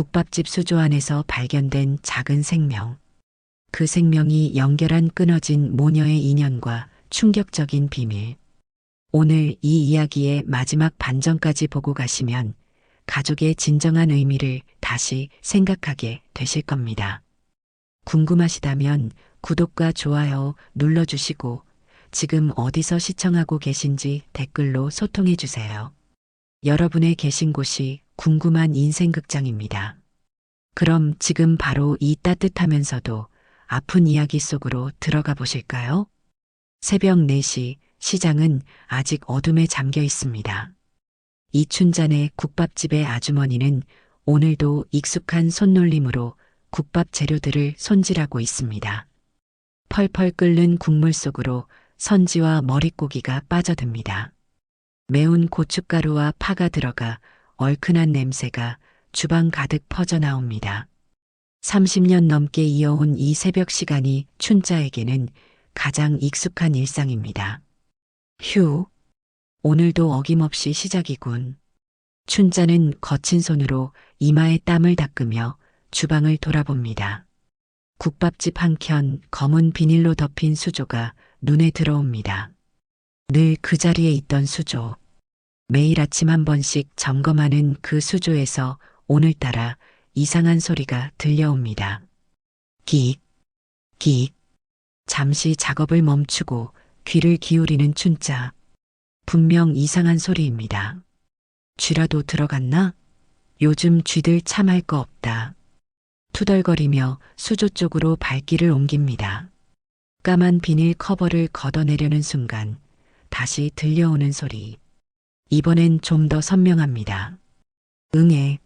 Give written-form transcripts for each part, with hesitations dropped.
국밥집 수조 안에서 발견된 작은 생명. 그 생명이 연결한 끊어진 모녀의 인연과 충격적인 비밀. 오늘 이 이야기의 마지막 반전까지 보고 가시면 가족의 진정한 의미를 다시 생각하게 되실 겁니다. 궁금하시다면 구독과 좋아요 눌러주시고 지금 어디서 시청하고 계신지 댓글로 소통해 주세요. 여러분의 계신 곳이 궁금한 인생극장입니다. 그럼 지금 바로 이 따뜻하면서도 아픈 이야기 속으로 들어가 보실까요? 새벽 4시 시장은 아직 어둠에 잠겨 있습니다. 이춘잔의 국밥집의 아주머니는 오늘도 익숙한 손놀림으로 국밥 재료들을 손질하고 있습니다. 펄펄 끓는 국물 속으로 선지와 머릿고기가 빠져듭니다. 매운 고춧가루와 파가 들어가 얼큰한 냄새가 주방 가득 퍼져나옵니다. 30년 넘게 이어온 이 새벽 시간이 춘자에게는 가장 익숙한 일상입니다. 휴, 오늘도 어김없이 시작이군. 춘자는 거친 손으로 이마에 땀을 닦으며 주방을 돌아봅니다. 국밥집 한켠 검은 비닐로 덮인 수조가 눈에 들어옵니다. 늘 그 자리에 있던 수조. 매일 아침 한 번씩 점검하는 그 수조에서 오늘따라 이상한 소리가 들려옵니다. 긱, 긱. 잠시 작업을 멈추고 귀를 기울이는 춘자. 분명 이상한 소리입니다. 쥐라도 들어갔나? 요즘 쥐들 참 할 거 없다. 투덜거리며 수조 쪽으로 발길을 옮깁니다. 까만 비닐 커버를 걷어내려는 순간 다시 들려오는 소리. 이번엔 좀 더 선명합니다. 응애.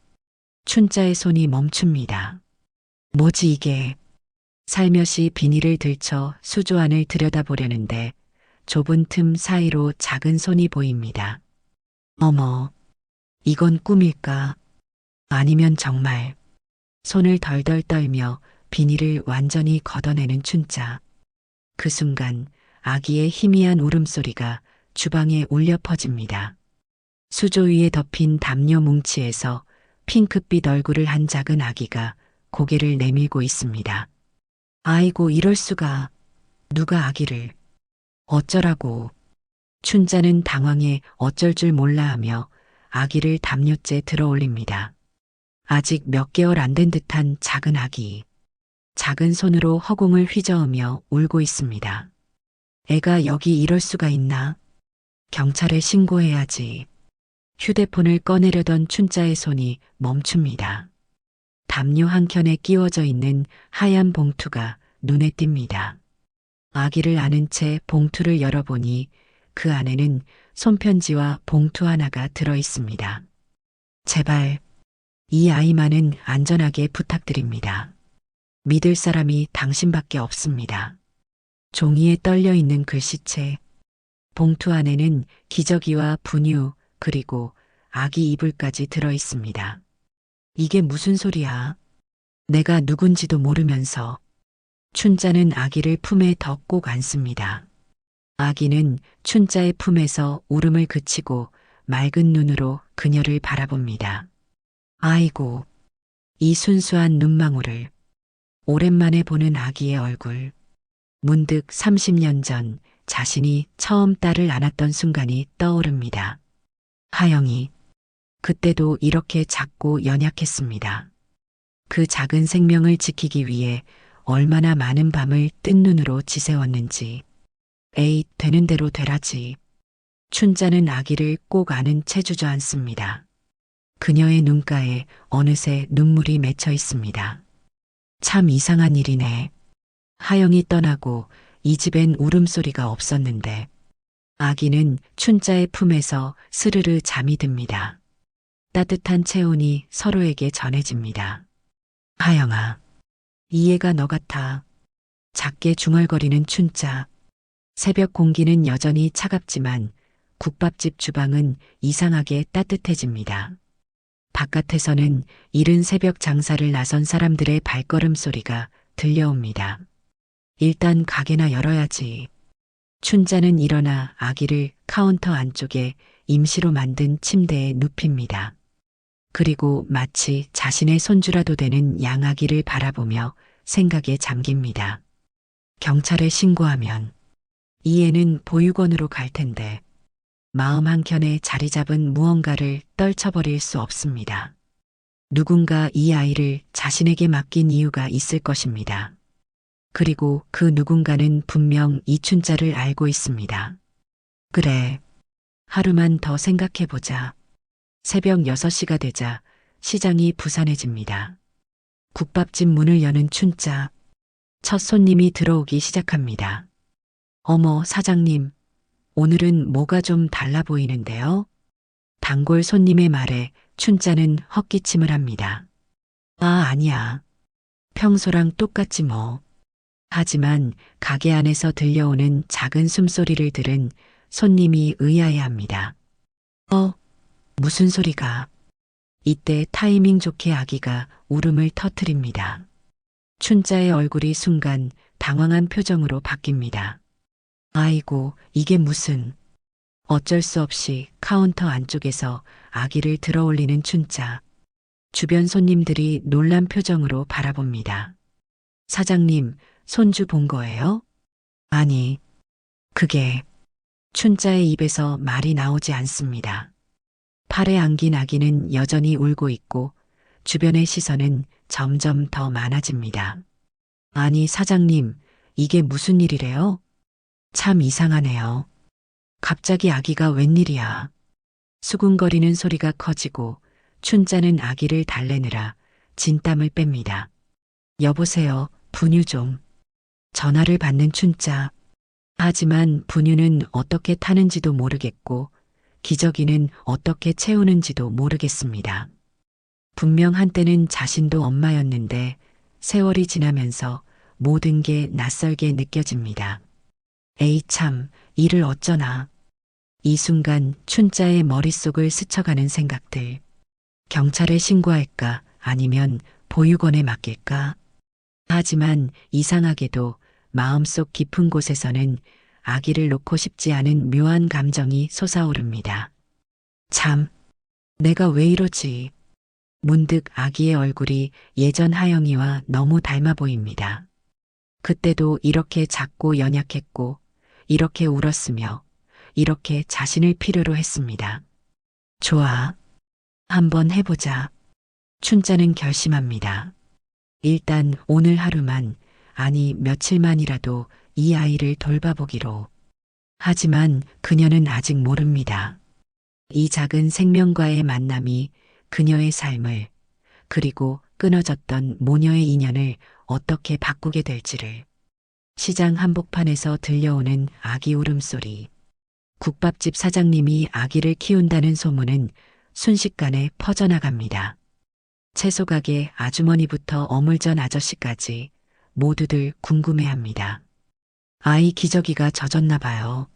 춘자의 손이 멈춥니다. 뭐지 이게? 살며시 비닐을 들쳐 수조 안을 들여다보려는데 좁은 틈 사이로 작은 손이 보입니다. 어머, 이건 꿈일까? 아니면 정말. 손을 덜덜 떨며 비닐을 완전히 걷어내는 춘자. 그 순간 아기의 희미한 울음소리가 주방에 울려 퍼집니다. 수조 위에 덮인 담요 뭉치에서 핑크빛 얼굴을 한 작은 아기가 고개를 내밀고 있습니다. 아이고 이럴 수가. 누가 아기를. 어쩌라고. 춘자는 당황해 어쩔 줄 몰라 하며 아기를 담요째 들어 올립니다. 아직 몇 개월 안 된 듯한 작은 아기. 작은 손으로 허공을 휘저으며 울고 있습니다. 애가 여기 이럴 수가 있나? 경찰에 신고해야지. 휴대폰을 꺼내려던 춘자의 손이 멈춥니다. 담요 한켠에 끼워져 있는 하얀 봉투가 눈에 띕니다. 아기를 안은 채 봉투를 열어보니 그 안에는 손편지와 봉투 하나가 들어 있습니다. 제발 이 아이만은 안전하게 부탁드립니다. 믿을 사람이 당신밖에 없습니다. 종이에 떨려 있는 글씨체. 봉투 안에는 기저귀와 분유 그리고 아기 이불까지 들어 있습니다. 이게 무슨 소리야? 내가 누군지도 모르면서. 춘자는 아기를 품에 더 꼭 안습니다. 아기는 춘자의 품에서 울음을 그치고 맑은 눈으로 그녀를 바라봅니다. 아이고, 이 순수한 눈망울을. 오랜만에 보는 아기의 얼굴. 문득 30년 전 자신이 처음 딸을 안았던 순간이 떠오릅니다. 하영이. 그때도 이렇게 작고 연약했습니다. 그 작은 생명을 지키기 위해 얼마나 많은 밤을 뜬 눈으로 지새웠는지. 에이, 되는 대로 되라지. 춘자는 아기를 꼭 안은 채 주저앉습니다. 그녀의 눈가에 어느새 눈물이 맺혀 있습니다. 참 이상한 일이네. 하영이 떠나고 이 집엔 울음소리가 없었는데 아기는 춘자의 품에서 스르르 잠이 듭니다. 따뜻한 체온이 서로에게 전해집니다. 하영아, 이 애가 너 같아. 작게 중얼거리는 춘자. 새벽 공기는 여전히 차갑지만 국밥집 주방은 이상하게 따뜻해집니다. 바깥에서는 이른 새벽 장사를 나선 사람들의 발걸음 소리가 들려옵니다. 일단 가게나 열어야지. 춘자는 일어나 아기를 카운터 안쪽에 임시로 만든 침대에 눕힙니다. 그리고 마치 자신의 손주라도 되는 양아기를 바라보며 생각에 잠깁니다. 경찰에 신고하면 이 애는 보육원으로 갈 텐데 마음 한켠에 자리 잡은 무언가를 떨쳐버릴 수 없습니다. 누군가 이 아이를 자신에게 맡긴 이유가 있을 것입니다. 그리고 그 누군가는 분명 이춘자를 알고 있습니다. 그래. 하루만 더 생각해보자. 새벽 6시가 되자 시장이 부산해집니다. 국밥집 문을 여는 춘자. 첫 손님이 들어오기 시작합니다. 어머, 사장님. 오늘은 뭐가 좀 달라 보이는데요? 단골 손님의 말에 춘자는 헛기침을 합니다. 아, 아니야. 평소랑 똑같지 뭐. 하지만 가게 안에서 들려오는 작은 숨소리를 들은 손님이 의아해합니다. 무슨 소리가? 이때 타이밍 좋게 아기가 울음을 터뜨립니다. 춘자의 얼굴이 순간 당황한 표정으로 바뀝니다. 아이고, 이게 무슨... 어쩔 수 없이 카운터 안쪽에서 아기를 들어올리는 춘자. 주변 손님들이 놀란 표정으로 바라봅니다. 사장님, 손주 본 거예요? 아니, 그게... 춘자의 입에서 말이 나오지 않습니다. 팔에 안긴 아기는 여전히 울고 있고 주변의 시선은 점점 더 많아집니다. 아니, 사장님, 이게 무슨 일이래요? 참 이상하네요. 갑자기 아기가 웬일이야. 수군거리는 소리가 커지고 춘자는 아기를 달래느라 진땀을 뺍니다. 여보세요, 분유 좀. 전화를 받는 춘자. 하지만 분유는 어떻게 타는지도 모르겠고 기저귀는 어떻게 채우는지도 모르겠습니다. 분명 한때는 자신도 엄마였는데 세월이 지나면서 모든 게 낯설게 느껴집니다. 에이 참, 이를 어쩌나. 이 순간 춘자의 머릿속을 스쳐가는 생각들. 경찰에 신고할까 아니면 보육원에 맡길까? 하지만 이상하게도 마음속 깊은 곳에서는 아기를 놓고 싶지 않은 묘한 감정이 솟아오릅니다. 참, 내가 왜 이러지? 문득 아기의 얼굴이 예전 하영이와 너무 닮아 보입니다. 그때도 이렇게 작고 연약했고, 이렇게 울었으며, 이렇게 자신을 필요로 했습니다. 좋아. 한번 해보자. 춘자는 결심합니다. 일단 오늘 하루만, 아니 며칠만이라도 이 아이를 돌봐보기로. 하지만 그녀는 아직 모릅니다. 이 작은 생명과의 만남이 그녀의 삶을, 그리고 끊어졌던 모녀의 인연을 어떻게 바꾸게 될지를. 시장 한복판에서 들려오는 아기 울음소리. 국밥집 사장님이 아기를 키운다는 소문은 순식간에 퍼져나갑니다. 채소가게 아주머니부터 어물전 아저씨까지 모두들 궁금해합니다. 아이 기저귀가 젖었나 봐요.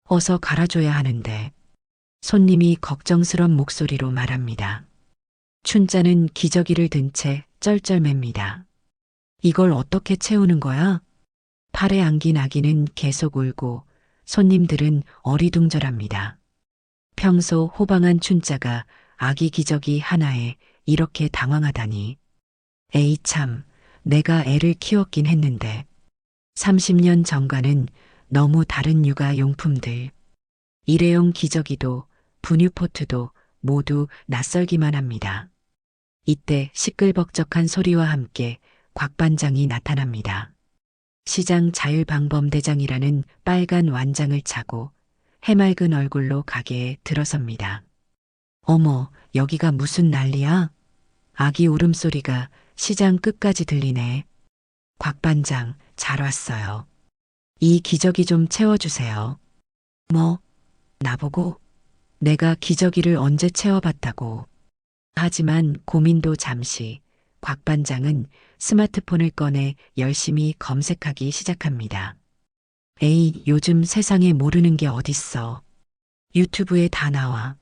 어서 갈아줘야 하는데. 손님이 걱정스런 목소리로 말합니다. 춘자는 기저귀를 든 채 쩔쩔맵니다. 이걸 어떻게 채우는 거야? 팔에 안긴 아기는 계속 울고 손님들은 어리둥절합니다. 평소 호방한 춘자가 아기 기저귀 하나에 이렇게 당황하다니. 에이 참, 내가 애를 키웠긴 했는데. 30년 전과는 너무 다른 육아 용품들. 일회용 기저귀도 분유포트도 모두 낯설기만 합니다. 이때 시끌벅적한 소리와 함께 곽 반장이 나타납니다. 시장 자율방범대장이라는 빨간 완장을 차고 해맑은 얼굴로 가게에 들어섭니다. 어머, 여기가 무슨 난리야? 아기 울음소리가 시장 끝까지 들리네. 곽 반장, 잘 왔어요. 이 기저귀 좀 채워주세요. 뭐? 나보고? 내가 기저귀를 언제 채워봤다고. 하지만 고민도 잠시 곽 반장은 스마트폰을 꺼내 열심히 검색하기 시작합니다. 에이, 요즘 세상에 모르는 게 어딨어. 유튜브에 다 나와.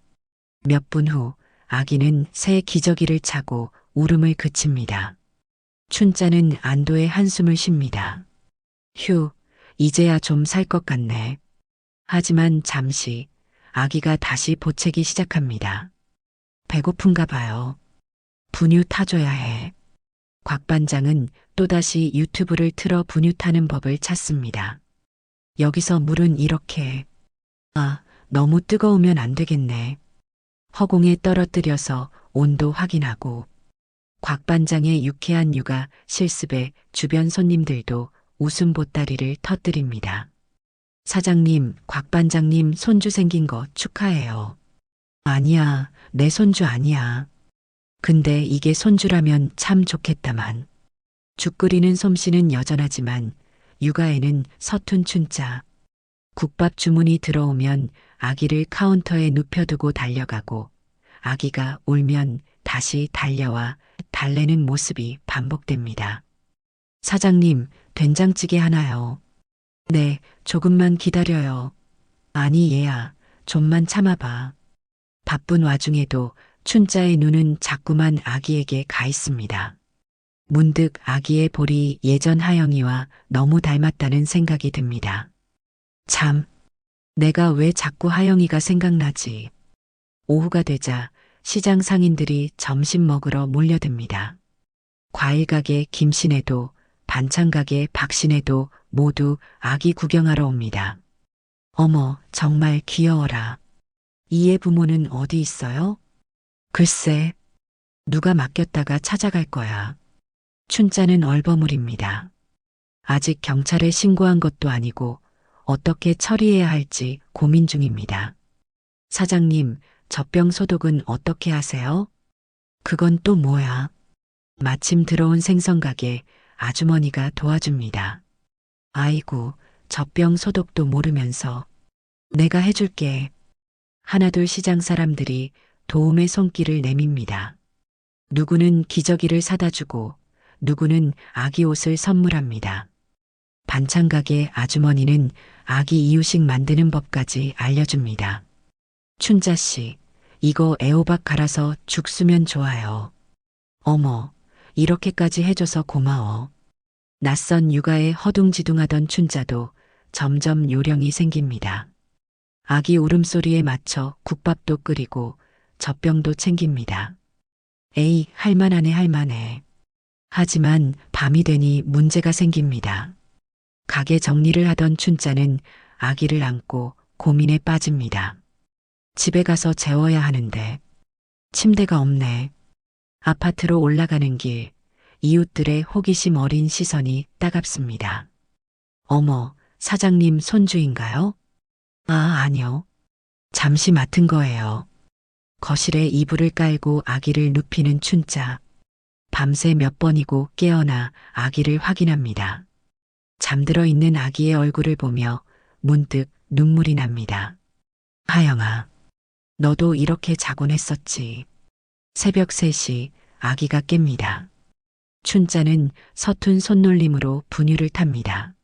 몇 분 후 아기는 새 기저귀를 차고 울음을 그칩니다. 춘자는 안도의 한숨을 쉽니다. 휴, 이제야 좀 살 것 같네. 하지만 잠시 아기가 다시 보채기 시작합니다. 배고픈가 봐요. 분유 타줘야 해. 곽 반장은 또다시 유튜브를 틀어 분유 타는 법을 찾습니다. 여기서 물은 이렇게. 아, 너무 뜨거우면 안 되겠네. 허공에 떨어뜨려서 온도 확인하고. 곽 반장의 유쾌한 육아 실습에 주변 손님들도 웃음 보따리를 터뜨립니다. 사장님, 곽 반장님 손주 생긴 거 축하해요. 아니야, 내 손주 아니야. 근데 이게 손주라면 참 좋겠다만. 죽 끓이는 솜씨는 여전하지만 육아에는 서툰 춘자. 국밥 주문이 들어오면 아기를 카운터에 눕혀두고 달려가고 아기가 울면 다시 달려와 달래는 모습이 반복됩니다. 사장님, 된장찌개 하나요. 네, 조금만 기다려요. 아니, 얘야, 좀만 참아봐. 바쁜 와중에도 춘자의 눈은 자꾸만 아기에게 가 있습니다. 문득 아기의 볼이 예전 하영이와 너무 닮았다는 생각이 듭니다. 참, 내가 왜 자꾸 하영이가 생각나지? 오후가 되자 시장 상인들이 점심 먹으러 몰려듭니다. 과일 가게 김신혜도 반찬 가게 박신혜도 모두 아기 구경하러 옵니다. 어머, 정말 귀여워라. 이의 부모는 어디 있어요? 글쎄, 누가 맡겼다가 찾아갈 거야. 춘자는 얼버무립니다. 아직 경찰에 신고한 것도 아니고 어떻게 처리해야 할지 고민 중입니다. 사장님, 젖병 소독은 어떻게 하세요? 그건 또 뭐야? 마침 들어온 생선가게 아주머니가 도와줍니다. 아이고, 젖병 소독도 모르면서. 내가 해줄게. 하나둘 시장 사람들이 도움의 손길을 내밉니다. 누구는 기저귀를 사다 주고 누구는 아기 옷을 선물합니다. 반찬 가게 아주머니는 아기 이유식 만드는 법까지 알려줍니다. 춘자 씨, 이거 애호박 갈아서 죽 쓰면 좋아요. 어머, 이렇게까지 해줘서 고마워. 낯선 육아에 허둥지둥하던 춘자도 점점 요령이 생깁니다. 아기 울음소리에 맞춰 국밥도 끓이고 젖병도 챙깁니다. 에이, 할만하네 할만해. 하지만 밤이 되니 문제가 생깁니다. 가게 정리를 하던 춘자는 아기를 안고 고민에 빠집니다. 집에 가서 재워야 하는데 침대가 없네. 아파트로 올라가는 길, 이웃들의 호기심 어린 시선이 따갑습니다. 어머, 사장님 손주인가요? 아, 아니요. 잠시 맡은 거예요. 거실에 이불을 깔고 아기를 눕히는 춘자. 밤새 몇 번이고 깨어나 아기를 확인합니다. 잠들어 있는 아기의 얼굴을 보며 문득 눈물이 납니다. 하영아, 너도 이렇게 자곤 했었지. 새벽 3시 아기가 깹니다. 춘자는 서툰 손놀림으로 분유를 탑니다.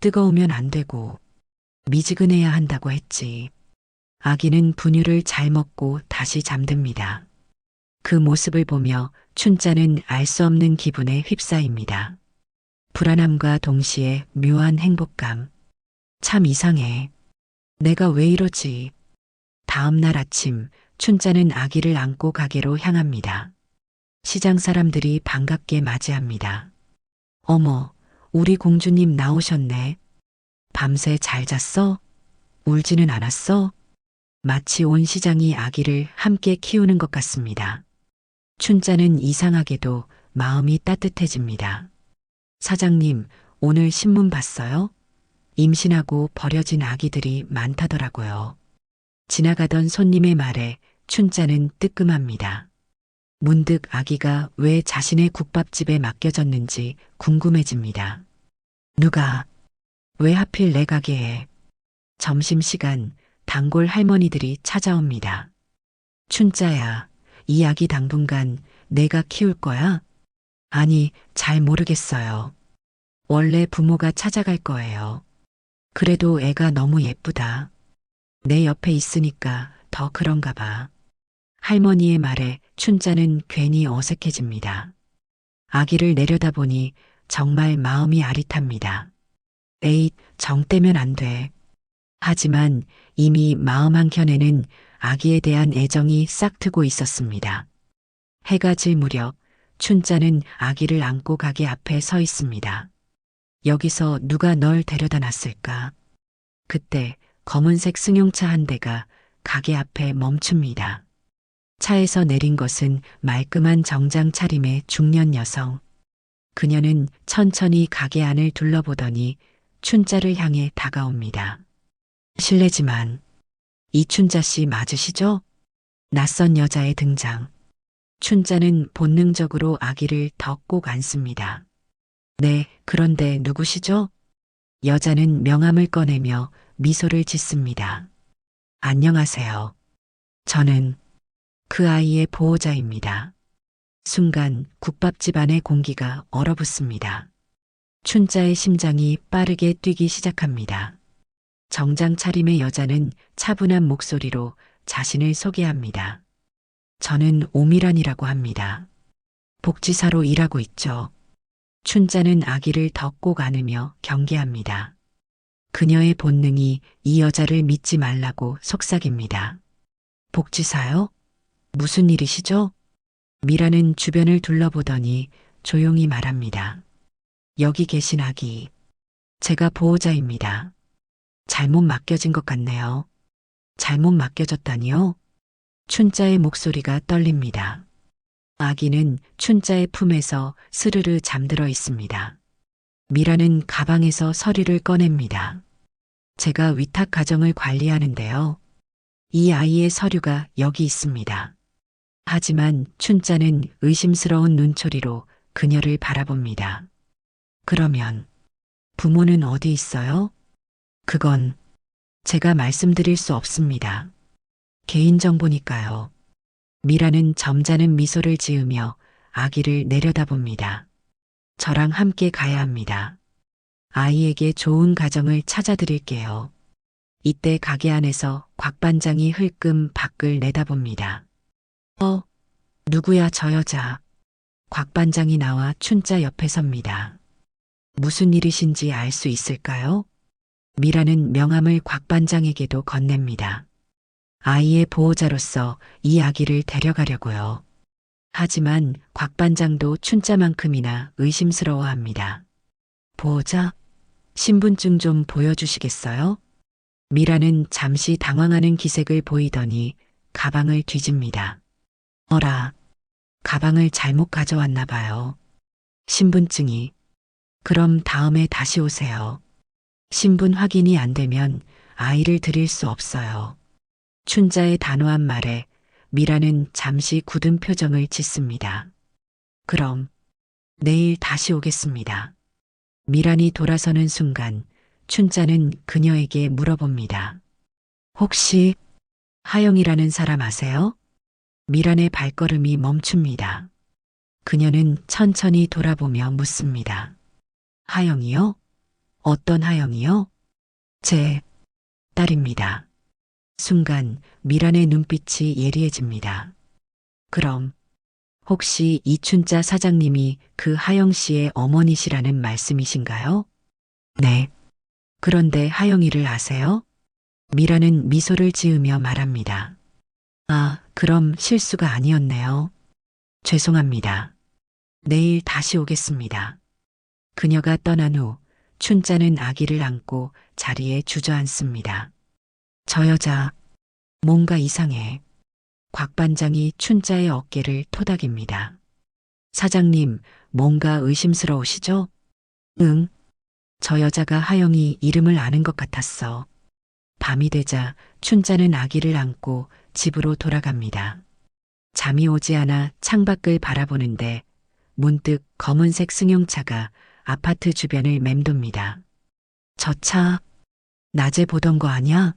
뜨거우면 안 되고 미지근해야 한다고 했지. 아기는 분유를 잘 먹고 다시 잠듭니다. 그 모습을 보며 춘자는 알 수 없는 기분에 휩싸입니다. 불안함과 동시에 묘한 행복감. 참 이상해. 내가 왜 이러지? 다음 날 아침 춘자는 아기를 안고 가게로 향합니다. 시장 사람들이 반갑게 맞이합니다. 어머, 우리 공주님 나오셨네. 밤새 잘 잤어? 울지는 않았어? 마치 온 시장이 아기를 함께 키우는 것 같습니다. 춘자는 이상하게도 마음이 따뜻해집니다. 사장님, 오늘 신문 봤어요? 임신하고 버려진 아기들이 많다더라고요. 지나가던 손님의 말에 춘자는 뜨끔합니다. 문득 아기가 왜 자신의 국밥집에 맡겨졌는지 궁금해집니다. 누가, 왜 하필 내 가게에? 점심시간 단골 할머니들이 찾아옵니다. 춘자야, 이 아기 당분간 내가 키울 거야? 아니, 잘 모르겠어요. 원래 부모가 찾아갈 거예요. 그래도 애가 너무 예쁘다. 내 옆에 있으니까 더 그런가 봐. 할머니의 말에 춘자는 괜히 어색해집니다. 아기를 내려다보니 정말 마음이 아릿합니다. 에잇, 정 떼면 안 돼. 하지만 이미 마음 한켠에는 아기에 대한 애정이 싹트고 있었습니다. 해가 질 무렵 춘자는 아기를 안고 가게 앞에 서 있습니다. 여기서 누가 널 데려다 놨을까? 그때 검은색 승용차 한 대가 가게 앞에 멈춥니다. 차에서 내린 것은 말끔한 정장 차림의 중년 여성. 그녀는 천천히 가게 안을 둘러보더니 춘자를 향해 다가옵니다. 실례지만 이춘자 씨 맞으시죠? 낯선 여자의 등장. 춘자는 본능적으로 아기를 더 꼭 안습니다. 네, 그런데 누구시죠? 여자는 명함을 꺼내며 미소를 짓습니다. 안녕하세요. 저는 그 아이의 보호자입니다. 순간 국밥집 안의 공기가 얼어붙습니다. 춘자의 심장이 빠르게 뛰기 시작합니다. 정장 차림의 여자는 차분한 목소리로 자신을 소개합니다. 저는 오미란이라고 합니다. 복지사로 일하고 있죠. 춘자는 아기를 더 꼭 안으며 경계합니다. 그녀의 본능이 이 여자를 믿지 말라고 속삭입니다. 복지사요? 무슨 일이시죠? 미라는 주변을 둘러보더니 조용히 말합니다. 여기 계신 아기, 제가 보호자입니다. 잘못 맡겨진 것 같네요. 잘못 맡겨졌다니요? 춘자의 목소리가 떨립니다. 아기는 춘자의 품에서 스르르 잠들어 있습니다. 미라는 가방에서 서류를 꺼냅니다. 제가 위탁 가정을 관리하는데요. 이 아이의 서류가 여기 있습니다. 하지만 춘자는 의심스러운 눈초리로 그녀를 바라봅니다. 그러면 부모는 어디 있어요? 그건 제가 말씀드릴 수 없습니다. 개인정보니까요. 미라는 점잖은 미소를 지으며 아기를 내려다봅니다. 저랑 함께 가야 합니다. 아이에게 좋은 가정을 찾아드릴게요. 이때 가게 안에서 곽 반장이 흘끔 밖을 내다봅니다. 누구야 저 여자. 곽 반장이 나와 춘자 옆에 섭니다. 무슨 일이신지 알 수 있을까요? 미라는 명함을 곽 반장에게도 건넵니다. 아이의 보호자로서 이 아기를 데려가려고요. 하지만 곽 반장도 춘자만큼이나 의심스러워합니다. 보호자? 신분증 좀 보여주시겠어요? 미라는 잠시 당황하는 기색을 보이더니 가방을 뒤집니다. 어라, 가방을 잘못 가져왔나 봐요. 신분증이. 그럼 다음에 다시 오세요. 신분 확인이 안 되면 아이를 드릴 수 없어요. 춘자의 단호한 말에 미라는 잠시 굳은 표정을 짓습니다. 그럼 내일 다시 오겠습니다. 미란이 돌아서는 순간 춘자는 그녀에게 물어봅니다. 혹시 하영이라는 사람 아세요? 미란의 발걸음이 멈춥니다. 그녀는 천천히 돌아보며 묻습니다. 하영이요? 어떤 하영이요? 제 딸입니다. 순간 미란의 눈빛이 예리해집니다. 그럼 혹시 이춘자 사장님이 그 하영 씨의 어머니시라는 말씀이신가요? 네. 그런데 하영이를 아세요? 미라는 미소를 지으며 말합니다. 아, 그럼 실수가 아니었네요. 죄송합니다. 내일 다시 오겠습니다. 그녀가 떠난 후 춘자는 아기를 안고 자리에 주저앉습니다. 저 여자 뭔가 이상해. 곽 반장이 춘자의 어깨를 토닥입니다. 사장님, 뭔가 의심스러우시죠? 응. 저 여자가 하영이 이름을 아는 것 같았어. 밤이 되자 춘자는 아기를 안고 집으로 돌아갑니다. 잠이 오지 않아 창밖을 바라보는데 문득 검은색 승용차가 아파트 주변을 맴돕니다. 저 차, 낮에 보던 거 아냐?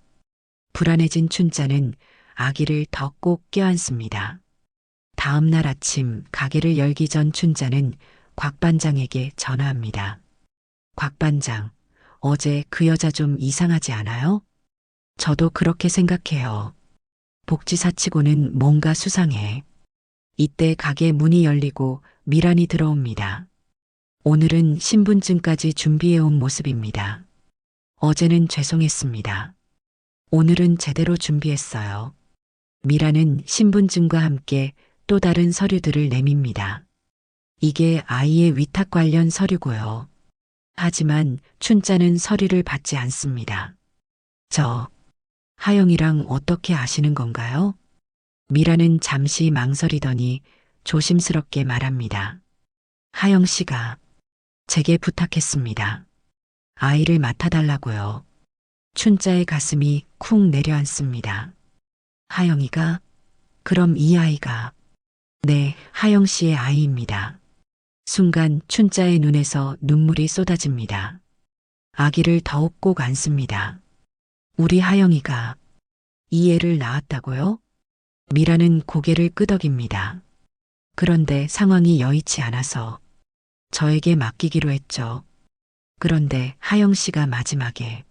불안해진 춘자는 아기를 더 꼭 껴안습니다. 다음 날 아침 가게를 열기 전 춘자는 곽 반장에게 전화합니다. 곽 반장, 어제 그 여자 좀 이상하지 않아요? 저도 그렇게 생각해요. 복지사치고는 뭔가 수상해. 이때 가게 문이 열리고 미란이 들어옵니다. 오늘은 신분증까지 준비해온 모습입니다. 어제는 죄송했습니다. 오늘은 제대로 준비했어요. 미라는 신분증과 함께 또 다른 서류들을 내밉니다. 이게 아이의 위탁 관련 서류고요. 하지만 춘자는 서류를 받지 않습니다. 저 하영이랑 어떻게 아시는 건가요? 미라는 잠시 망설이더니 조심스럽게 말합니다. 하영 씨가 제게 부탁했습니다. 아이를 맡아달라고요. 춘자의 가슴이 쿵 내려앉습니다. 하영이가? 그럼 이 아이가? 네, 하영 씨의 아이입니다. 순간 춘자의 눈에서 눈물이 쏟아집니다. 아기를 더욱 꼭 안습니다. 우리 하영이가 이 애를 낳았다고요? 미라는 고개를 끄덕입니다. 그런데 상황이 여의치 않아서 저에게 맡기기로 했죠. 그런데 하영 씨가 마지막에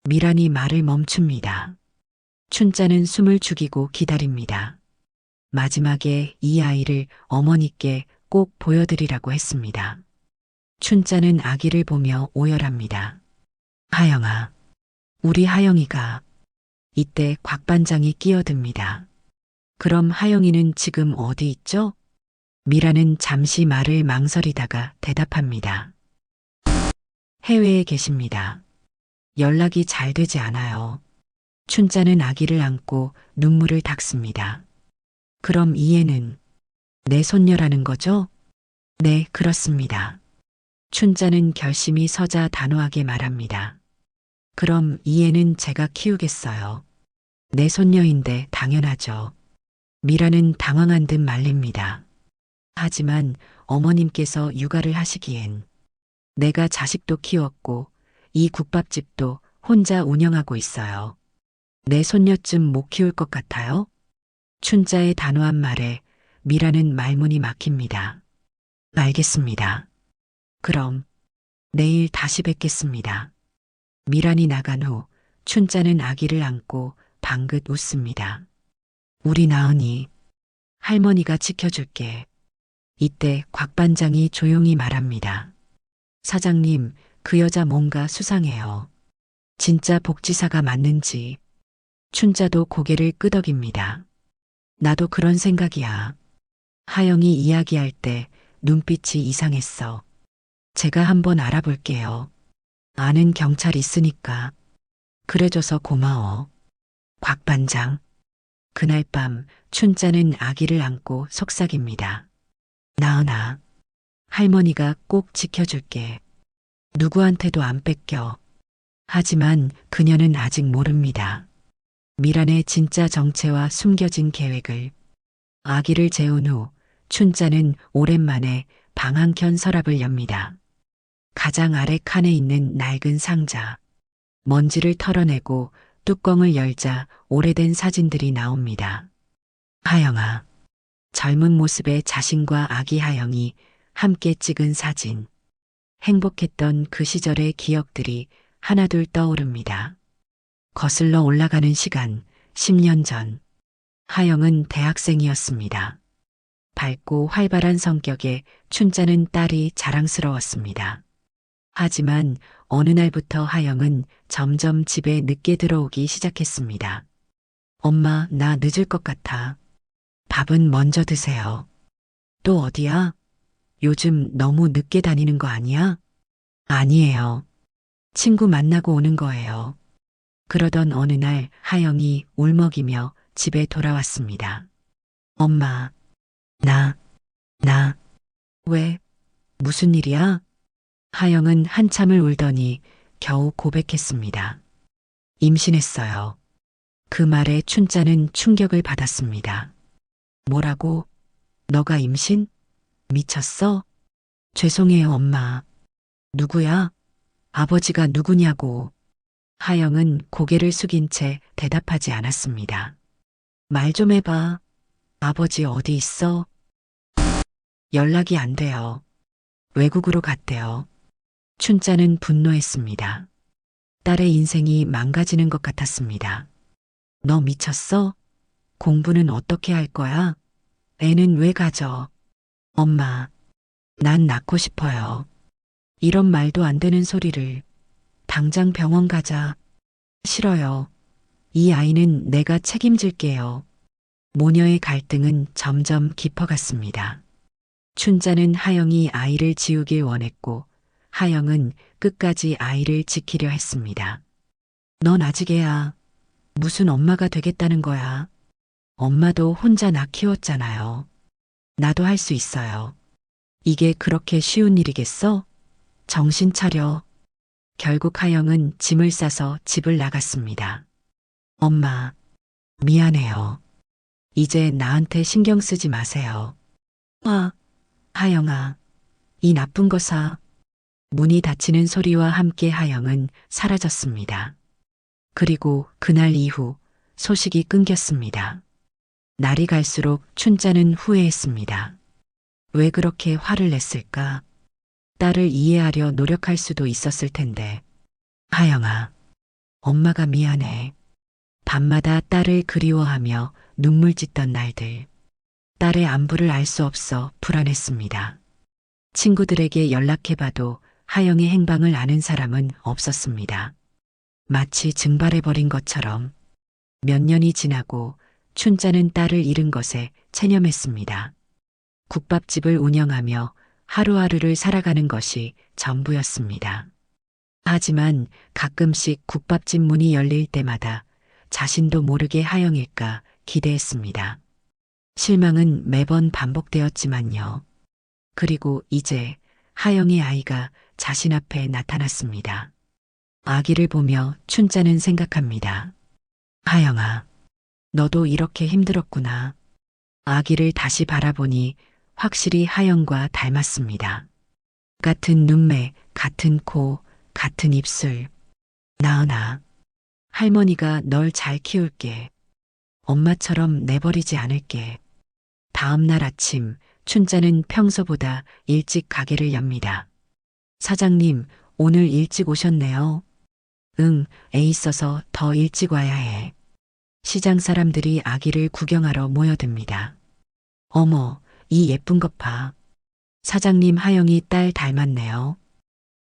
미란이 말을 멈춥니다. 춘자는 숨을 죽이고 기다립니다. 마지막에 이 아이를 어머니께 꼭 보여드리라고 했습니다. 춘자는 아기를 보며 오열합니다. 하영아, 우리 하영이가. 이때 곽 반장이 끼어듭니다. 그럼 하영이는 지금 어디 있죠? 미라는 잠시 말을 망설이다가 대답합니다. 해외에 계십니다. 연락이 잘 되지 않아요. 춘자는 아기를 안고 눈물을 닦습니다. 그럼 이 애는 내 손녀라는 거죠? 네, 그렇습니다. 춘자는 결심이 서자 단호하게 말합니다. 그럼 이 애는 제가 키우겠어요. 내 손녀인데 당연하죠. 미라는 당황한 듯 말립니다. 하지만 어머님께서 육아를 하시기엔 내가 자식도 키웠고 이 국밥집도 혼자 운영하고 있어요. 내 손녀쯤 못 키울 것 같아요? 춘자의 단호한 말에 미라는 말문이 막힙니다. 알겠습니다. 그럼 내일 다시 뵙겠습니다. 미란이 나간 후 춘자는 아기를 안고 방긋 웃습니다. 우리 나은이 할머니가 지켜줄게. 이때 곽 반장이 조용히 말합니다. 사장님, 그 여자 뭔가 수상해요. 진짜 복지사가 맞는지. 춘자도 고개를 끄덕입니다. 나도 그런 생각이야. 하영이 이야기할 때 눈빛이 이상했어. 제가 한번 알아볼게요. 아는 경찰 있으니까. 그래줘서 고마워. 곽 반장. 그날 밤 춘자는 아기를 안고 속삭입니다. 나은아, 할머니가 꼭 지켜줄게. 누구한테도 안 뺏겨. 하지만 그녀는 아직 모릅니다. 미란의 진짜 정체와 숨겨진 계획을. 아기를 재운 후 춘자는 오랜만에 방 한켠 서랍을 엽니다. 가장 아래 칸에 있는 낡은 상자. 먼지를 털어내고 뚜껑을 열자 오래된 사진들이 나옵니다. 하영아. 젊은 모습의 자신과 아기 하영이 함께 찍은 사진. 행복했던 그 시절의 기억들이 하나둘 떠오릅니다. 거슬러 올라가는 시간, 10년 전. 하영은 대학생이었습니다. 밝고 활발한 성격에 춘자는 딸이 자랑스러웠습니다. 하지만 어느 날부터 하영은 점점 집에 늦게 들어오기 시작했습니다. 엄마, 나 늦을 것 같아. 밥은 먼저 드세요. 또 어디야? 요즘 너무 늦게 다니는 거 아니야? 아니에요. 친구 만나고 오는 거예요. 그러던 어느 날 하영이 울먹이며 집에 돌아왔습니다. 엄마, 나, 왜? 무슨 일이야? 하영은 한참을 울더니 겨우 고백했습니다. 임신했어요. 그 말에 춘자는 충격을 받았습니다. 뭐라고? 너가 임신? 미쳤어? 죄송해요, 엄마. 누구야? 아버지가 누구냐고. 하영은 고개를 숙인 채 대답하지 않았습니다. 말 좀 해봐. 아버지 어디 있어? 연락이 안 돼요. 외국으로 갔대요. 춘자는 분노했습니다. 딸의 인생이 망가지는 것 같았습니다. 너 미쳤어? 공부는 어떻게 할 거야? 애는 왜 가져? 엄마, 난 낳고 싶어요. 이런 말도 안 되는 소리를. 당장 병원 가자. 싫어요. 이 아이는 내가 책임질게요. 모녀의 갈등은 점점 깊어갔습니다. 춘자는 하영이 아이를 지우길 원했고 하영은 끝까지 아이를 지키려 했습니다. 넌 아직 애야. 무슨 엄마가 되겠다는 거야. 엄마도 혼자 나 키웠잖아요. 나도 할 수 있어요. 이게 그렇게 쉬운 일이겠어? 정신 차려. 결국 하영은 짐을 싸서 집을 나갔습니다. 엄마, 미안해요. 이제 나한테 신경 쓰지 마세요. 하영아, 이 나쁜 거사. 문이 닫히는 소리와 함께 하영은 사라졌습니다. 그리고 그날 이후 소식이 끊겼습니다. 날이 갈수록 춘자는 후회했습니다. 왜 그렇게 화를 냈을까? 딸을 이해하려 노력할 수도 있었을 텐데. 하영아, 엄마가 미안해. 밤마다 딸을 그리워하며 눈물 짓던 날들. 딸의 안부를 알 수 없어 불안했습니다. 친구들에게 연락해봐도 하영의 행방을 아는 사람은 없었습니다. 마치 증발해버린 것처럼 몇 년이 지나고 춘자는 딸을 잃은 것에 체념했습니다. 국밥집을 운영하며 하루하루를 살아가는 것이 전부였습니다. 하지만 가끔씩 국밥집 문이 열릴 때마다 자신도 모르게 하영일까 기대했습니다. 실망은 매번 반복되었지만요. 그리고 이제 하영의 아이가 자신 앞에 나타났습니다. 아기를 보며 춘자는 생각합니다. 하영아, 너도 이렇게 힘들었구나. 아기를 다시 바라보니 확실히 하영과 닮았습니다. 같은 눈매, 같은 코, 같은 입술. 나은아, 할머니가 널 잘 키울게. 엄마처럼 내버리지 않을게. 다음 날 아침, 춘자는 평소보다 일찍 가게를 엽니다. 사장님, 오늘 일찍 오셨네요. 응, 애 있어서 더 일찍 와야 해. 시장 사람들이 아기를 구경하러 모여듭니다. 어머, 이 예쁜 것 봐. 사장님 하영이 딸 닮았네요.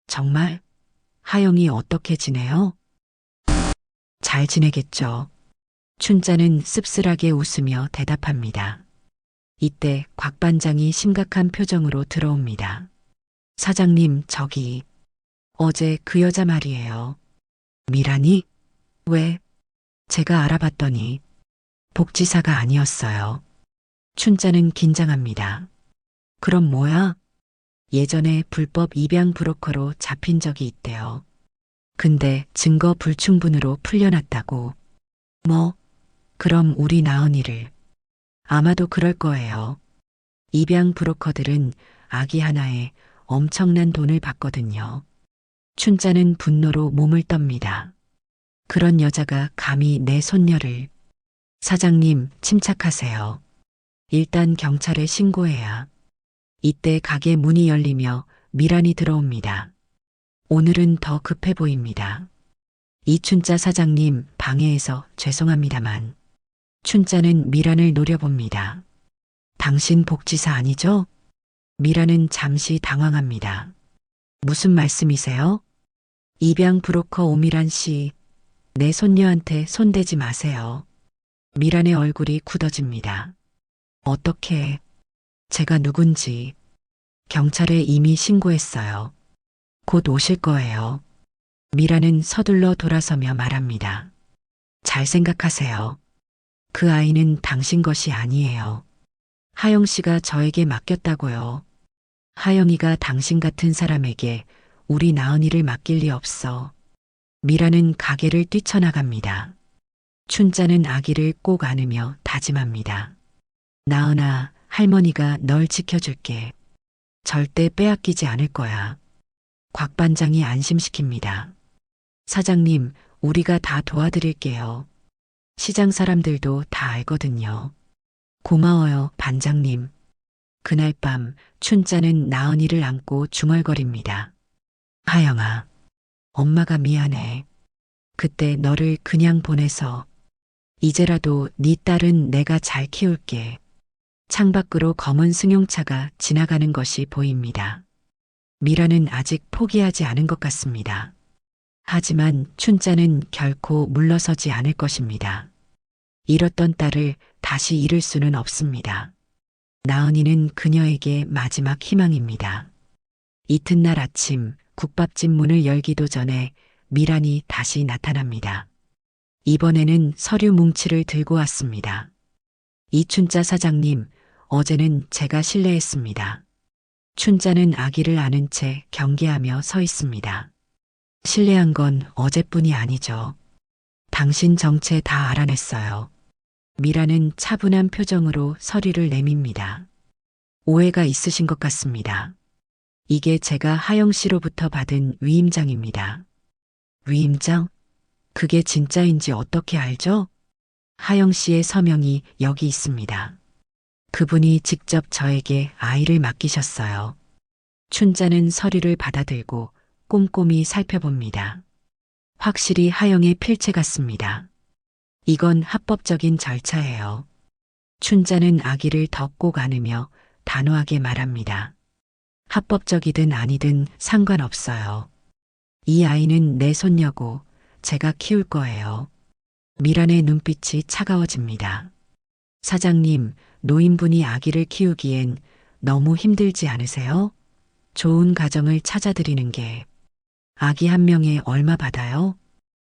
정말? 하영이 어떻게 지내요? 잘 지내겠죠. 춘자는 씁쓸하게 웃으며 대답합니다. 이때 곽 반장이 심각한 표정으로 들어옵니다. 사장님, 저기, 어제 그 여자 말이에요. 미란이? 왜? 제가 알아봤더니 복지사가 아니었어요. 춘자는 긴장합니다. 그럼 뭐야? 예전에 불법 입양 브로커로 잡힌 적이 있대요. 근데 증거 불충분으로 풀려났다고. 뭐? 그럼 우리 나은이를. 아마도 그럴 거예요. 입양 브로커들은 아기 하나에 엄청난 돈을 받거든요. 춘자는 분노로 몸을 떱니다. 그런 여자가 감히 내 손녀를. 사장님, 침착하세요. 일단 경찰에 신고해야. 이때 가게 문이 열리며 미란이 들어옵니다. 오늘은 더 급해 보입니다. 이춘자 사장님, 방해해서 죄송합니다만. 춘자는 미란을 노려봅니다. 당신 복지사 아니죠? 미란은 잠시 당황합니다. 무슨 말씀이세요? 입양 브로커 오미란 씨, 내 손녀한테 손대지 마세요. 미란의 얼굴이 굳어집니다. 어떻게? 제가 누군지. 경찰에 이미 신고했어요. 곧 오실 거예요. 미란은 서둘러 돌아서며 말합니다. 잘 생각하세요. 그 아이는 당신 것이 아니에요. 하영 씨가 저에게 맡겼다고요. 하영이가 당신 같은 사람에게 우리 나은이를 맡길 리 없어. 미라는 가게를 뛰쳐나갑니다. 춘자는 아기를 꼭 안으며 다짐합니다. 나은아, 할머니가 널 지켜줄게. 절대 빼앗기지 않을 거야. 곽 반장이 안심시킵니다. 사장님, 우리가 다 도와드릴게요. 시장 사람들도 다 알거든요. 고마워요, 반장님. 그날 밤 춘자는 나은이를 안고 중얼거립니다. 하영아, 엄마가 미안해. 그때 너를 그냥 보내서. 이제라도 네 딸은 내가 잘 키울게. 창밖으로 검은 승용차가 지나가는 것이 보입니다. 미라는 아직 포기하지 않은 것 같습니다. 하지만 춘자는 결코 물러서지 않을 것입니다. 잃었던 딸을 다시 잃을 수는 없습니다. 나은이는 그녀에게 마지막 희망입니다. 이튿날 아침 국밥집 문을 열기도 전에 미란이 다시 나타납니다. 이번에는 서류 뭉치를 들고 왔습니다. 이춘자 사장님, 어제는 제가 실례했습니다. 춘자는 아기를 안은 채 경계하며 서 있습니다. 실례한 건 어제뿐이 아니죠. 당신 정체 다 알아냈어요. 미라는 차분한 표정으로 서류를 내밉니다. 오해가 있으신 것 같습니다. 이게 제가 하영 씨로부터 받은 위임장입니다. 위임장? 그게 진짜인지 어떻게 알죠? 하영 씨의 서명이 여기 있습니다. 그분이 직접 저에게 아이를 맡기셨어요. 춘자는 서류를 받아들고 꼼꼼히 살펴봅니다. 확실히 하영의 필체 같습니다. 이건 합법적인 절차예요. 춘자는 아기를 더 꼭 안으며 단호하게 말합니다. 합법적이든 아니든 상관없어요. 이 아이는 내 손녀고 제가 키울 거예요. 미란의 눈빛이 차가워집니다. 사장님, 노인분이 아기를 키우기엔 너무 힘들지 않으세요? 좋은 가정을 찾아드리는 게 아기 한 명에 얼마 받아요?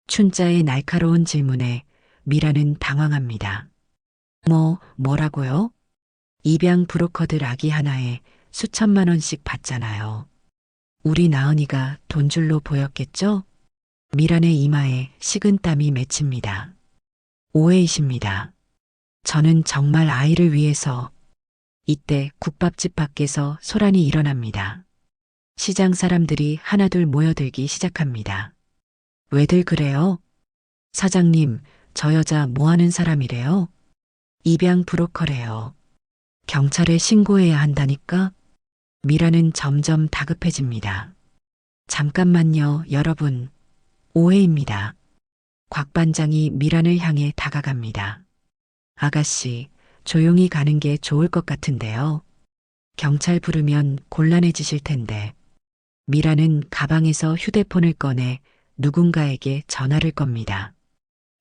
춘자의 날카로운 질문에 미라는 당황합니다. 뭐라고요? 입양 브로커들 아기 하나에 수천만 원씩 받잖아요. 우리 나은이가 돈줄로 보였겠죠? 미란의 이마에 식은땀이 맺힙니다. 오해이십니다. 저는 정말 아이를 위해서. 이때 국밥집 밖에서 소란이 일어납니다. 시장 사람들이 하나둘 모여들기 시작합니다. 왜들 그래요? 사장님, 저 여자 뭐 하는 사람이래요? 입양 브로커래요. 경찰에 신고해야 한다니까? 미라는 점점 다급해집니다. 잠깐만요, 여러분. 오해입니다. 곽 반장이 미란을 향해 다가갑니다. 아가씨, 조용히 가는 게 좋을 것 같은데요. 경찰 부르면 곤란해지실 텐데. 미라는 가방에서 휴대폰을 꺼내 누군가에게 전화를 겁니다.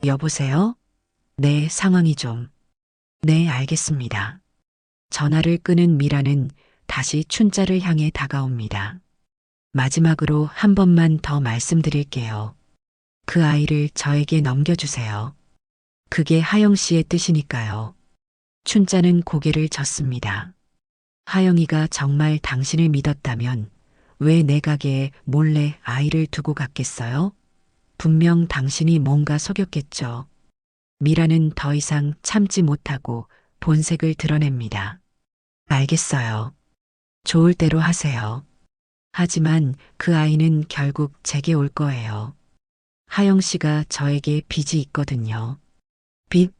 여보세요? 네, 상황이 좀. 네, 알겠습니다. 전화를 끄는 미라는 다시 춘자를 향해 다가옵니다. 마지막으로 한 번만 더 말씀드릴게요. 그 아이를 저에게 넘겨주세요. 그게 하영 씨의 뜻이니까요. 춘자는 고개를 젓습니다. 하영이가 정말 당신을 믿었다면 왜 내 가게에 몰래 아이를 두고 갔겠어요? 분명 당신이 뭔가 속였겠죠. 미라는 더 이상 참지 못하고 본색을 드러냅니다. 알겠어요. 좋을 대로 하세요. 하지만 그 아이는 결국 제게 올 거예요. 하영 씨가 저에게 빚이 있거든요. 빚?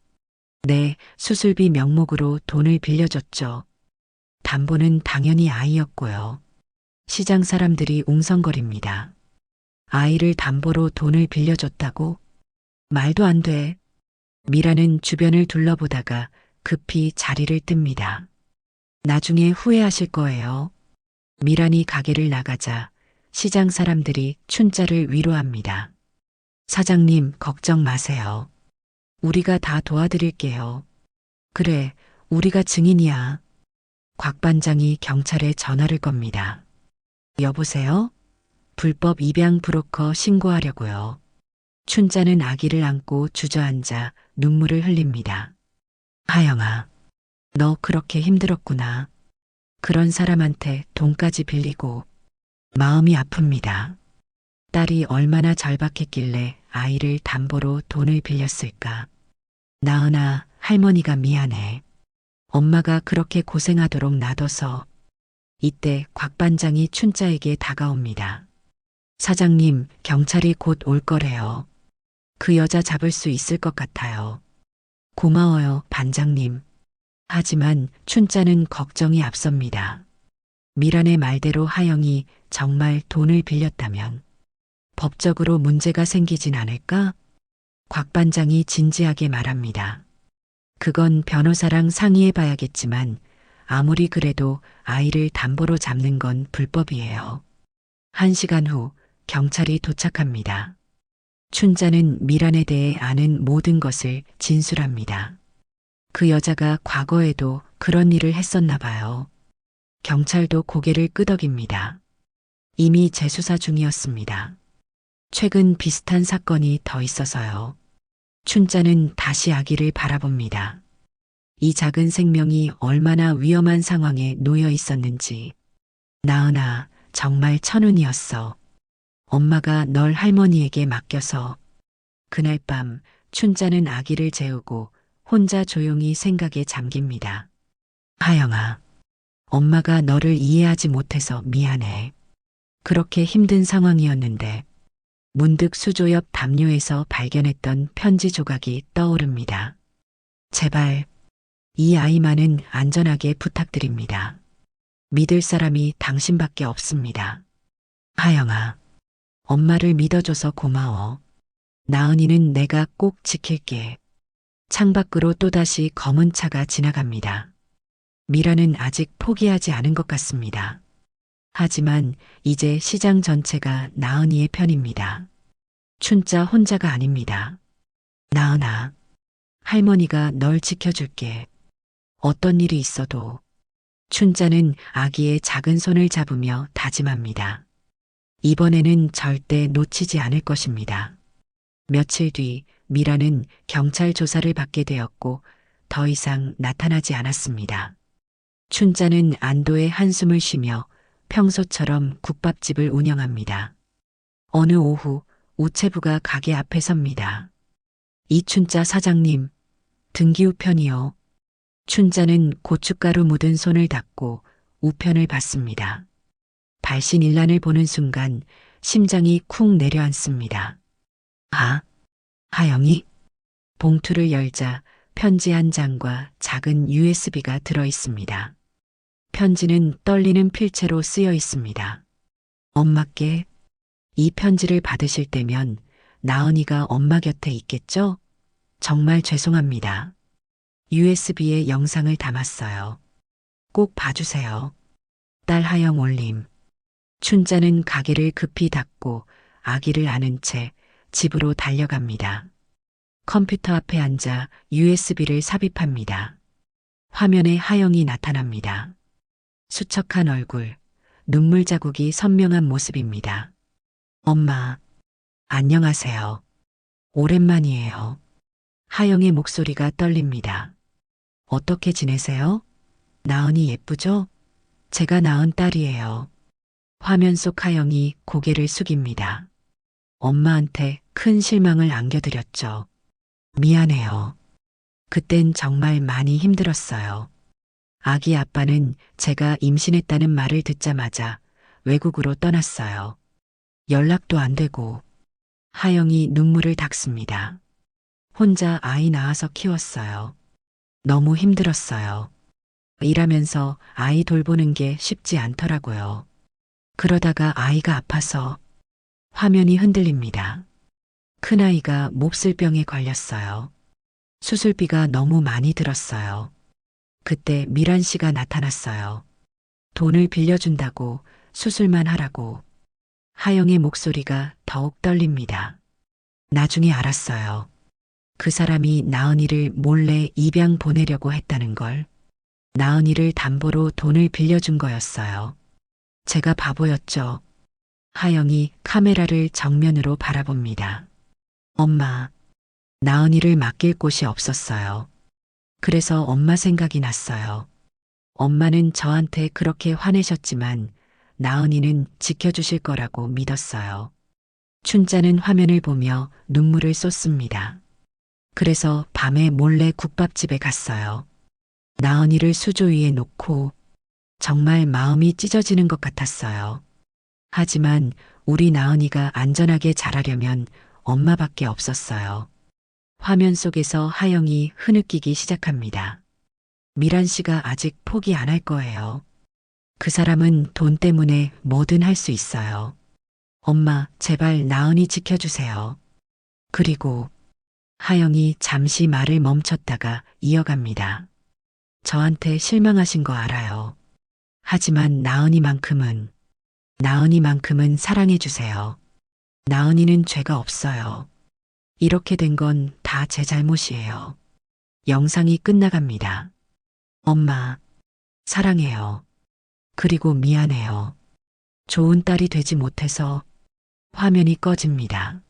네, 수술비 명목으로 돈을 빌려줬죠. 담보는 당연히 아이였고요. 시장 사람들이 웅성거립니다. 아이를 담보로 돈을 빌려줬다고? 말도 안 돼. 미라는 주변을 둘러보다가 급히 자리를 뜹니다. 나중에 후회하실 거예요. 미란이 가게를 나가자 시장 사람들이 춘자를 위로합니다. 사장님, 걱정 마세요. 우리가 다 도와드릴게요. 그래, 우리가 증인이야. 곽 반장이 경찰에 전화를 겁니다. 여보세요? 불법 입양 브로커 신고하려고요. 춘자는 아기를 안고 주저앉아 눈물을 흘립니다. 하영아, 너 그렇게 힘들었구나. 그런 사람한테 돈까지 빌리고 마음이 아픕니다. 딸이 얼마나 절박했길래 아이를 담보로 돈을 빌렸을까. 나은아, 할머니가 미안해. 엄마가 그렇게 고생하도록 놔둬서. 이때 곽 반장이 춘자에게 다가옵니다. 사장님, 경찰이 곧 올 거래요. 그 여자 잡을 수 있을 것 같아요. 고마워요, 반장님. 하지만 춘자는 걱정이 앞섭니다. 미란의 말대로 하영이 정말 돈을 빌렸다면 법적으로 문제가 생기진 않을까? 곽 반장이 진지하게 말합니다. 그건 변호사랑 상의해 봐야겠지만 아무리 그래도 아이를 담보로 잡는 건 불법이에요. 1시간 후 경찰이 도착합니다. 춘자는 미란에 대해 아는 모든 것을 진술합니다. 그 여자가 과거에도 그런 일을 했었나 봐요. 경찰도 고개를 끄덕입니다. 이미 재수사 중이었습니다. 최근 비슷한 사건이 더 있어서요. 춘자는 다시 아기를 바라봅니다. 이 작은 생명이 얼마나 위험한 상황에 놓여 있었는지. 나은아, 정말 천운이었어. 엄마가 널 할머니에게 맡겨서. 그날 밤 춘자는 아기를 재우고 혼자 조용히 생각에 잠깁니다. 하영아, 엄마가 너를 이해하지 못해서 미안해. 그렇게 힘든 상황이었는데 문득 수조 옆 담요에서 발견했던 편지 조각이 떠오릅니다. 제발 이 아이만은 안전하게 부탁드립니다. 믿을 사람이 당신밖에 없습니다. 하영아, 엄마를 믿어줘서 고마워. 나은이는 내가 꼭 지킬게. 창밖으로 또다시 검은 차가 지나갑니다. 미라는 아직 포기하지 않은 것 같습니다. 하지만 이제 시장 전체가 나은이의 편입니다. 춘자 혼자가 아닙니다. 나은아, 할머니가 널 지켜줄게. 어떤 일이 있어도. 춘자는 아기의 작은 손을 잡으며 다짐합니다. 이번에는 절대 놓치지 않을 것입니다. 며칠 뒤 미라는 경찰 조사를 받게 되었고 더 이상 나타나지 않았습니다. 춘자는 안도의 한숨을 쉬며 평소처럼 국밥집을 운영합니다. 어느 오후 우체부가 가게 앞에 섭니다. 이춘자 사장님, 등기 우편이요. 춘자는 고춧가루 묻은 손을 닦고 우편을 받습니다. 발신일란을 보는 순간 심장이 쿵 내려앉습니다. 아, 하영이? 봉투를 열자 편지 한 장과 작은 USB가 들어 있습니다. 편지는 떨리는 필체로 쓰여 있습니다. 엄마께 이 편지를 받으실 때면 나은이가 엄마 곁에 있겠죠? 정말 죄송합니다. USB에 영상을 담았어요. 꼭 봐주세요. 딸 하영 올림. 춘자는 가게를 급히 닫고 아기를 안은 채 집으로 달려갑니다. 컴퓨터 앞에 앉아 USB를 삽입합니다. 화면에 하영이 나타납니다. 수척한 얼굴, 눈물 자국이 선명한 모습입니다. 엄마, 안녕하세요. 오랜만이에요. 하영의 목소리가 떨립니다. 어떻게 지내세요? 나은이 예쁘죠? 제가 낳은 딸이에요. 화면 속 하영이 고개를 숙입니다. 엄마한테 큰 실망을 안겨드렸죠. 미안해요. 그땐 정말 많이 힘들었어요. 아기 아빠는 제가 임신했다는 말을 듣자마자 외국으로 떠났어요. 연락도 안 되고. 하영이 눈물을 닦습니다. 혼자 아이 낳아서 키웠어요. 너무 힘들었어요. 일하면서 아이 돌보는 게 쉽지 않더라고요. 그러다가 아이가 아파서. 화면이 흔들립니다. 큰아이가 몹쓸 병에 걸렸어요. 수술비가 너무 많이 들었어요. 그때 미란 씨가 나타났어요. 돈을 빌려준다고, 수술만 하라고. 하영의 목소리가 더욱 떨립니다. 나중에 알았어요. 그 사람이 나은이를 몰래 입양 보내려고 했다는 걸. 나은이를 담보로 돈을 빌려준 거였어요. 제가 바보였죠. 하영이 카메라를 정면으로 바라봅니다. 엄마, 나은이를 맡길 곳이 없었어요. 그래서 엄마 생각이 났어요. 엄마는 저한테 그렇게 화내셨지만 나은이는 지켜주실 거라고 믿었어요. 춘자는 화면을 보며 눈물을 쏟습니다. 그래서 밤에 몰래 국밥집에 갔어요. 나은이를 수조 위에 놓고 정말 마음이 찢어지는 것 같았어요. 하지만 우리 나은이가 안전하게 자라려면 엄마밖에 없었어요. 화면 속에서 하영이 흐느끼기 시작합니다. 미란 씨가 아직 포기 안 할 거예요. 그 사람은 돈 때문에 뭐든 할 수 있어요. 엄마, 제발 나은이 지켜주세요. 그리고 하영이 잠시 말을 멈췄다가 이어갑니다. 저한테 실망하신 거 알아요. 하지만 나은이만큼은 사랑해주세요. 나은이는 죄가 없어요. 이렇게 된 건 다 제 잘못이에요. 영상이 끝나갑니다. 엄마, 사랑해요. 그리고 미안해요. 좋은 딸이 되지 못해서. 화면이 꺼집니다.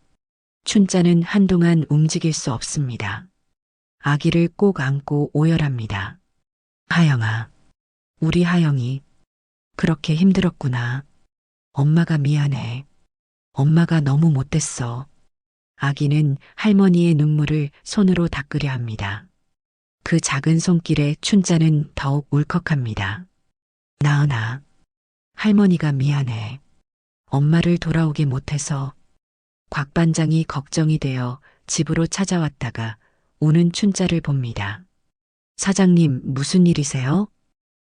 춘자는 한동안 움직일 수 없습니다. 아기를 꼭 안고 오열합니다. 하영아, 우리 하영이 그렇게 힘들었구나. 엄마가 미안해. 엄마가 너무 못됐어. 아기는 할머니의 눈물을 손으로 닦으려 합니다. 그 작은 손길에 춘자는 더욱 울컥합니다. 나은아, 할머니가 미안해. 엄마를 돌아오게 못해서. 곽 반장이 걱정이 되어 집으로 찾아왔다가 우는 춘자를 봅니다. 사장님, 무슨 일이세요?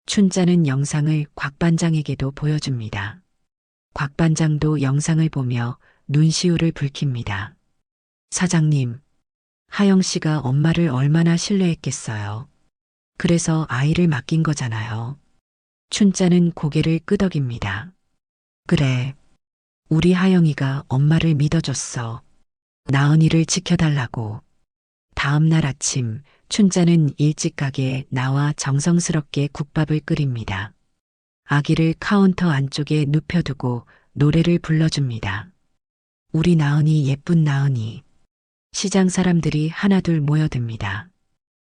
춘자는 영상을 곽 반장에게도 보여줍니다. 곽 반장도 영상을 보며 눈시울을 붉힙니다. 사장님, 하영 씨가 엄마를 얼마나 신뢰했겠어요. 그래서 아이를 맡긴 거잖아요. 춘자는 고개를 끄덕입니다. 그래, 우리 하영이가 엄마를 믿어줬어. 나은이를 지켜달라고. 다음 날 아침, 춘자는 일찍 가게에 나와 정성스럽게 국밥을 끓입니다. 아기를 카운터 안쪽에 눕혀두고 노래를 불러줍니다. 우리 나은이, 예쁜 나은이. 시장 사람들이 하나둘 모여듭니다.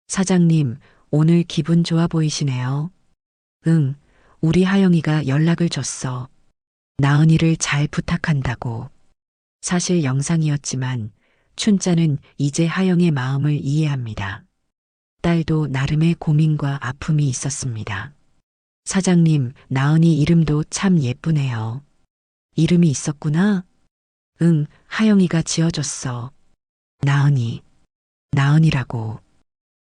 사장님, 오늘 기분 좋아 보이시네요. 응, 우리 하영이가 연락을 줬어. 나은이를 잘 부탁한다고. 사실 영상이었지만 춘자는 이제 하영의 마음을 이해합니다. 딸도 나름의 고민과 아픔이 있었습니다. 사장님, 나은이 이름도 참 예쁘네요. 이름이 있었구나? 응, 하영이가 지어줬어. 나은이, 나은이라고.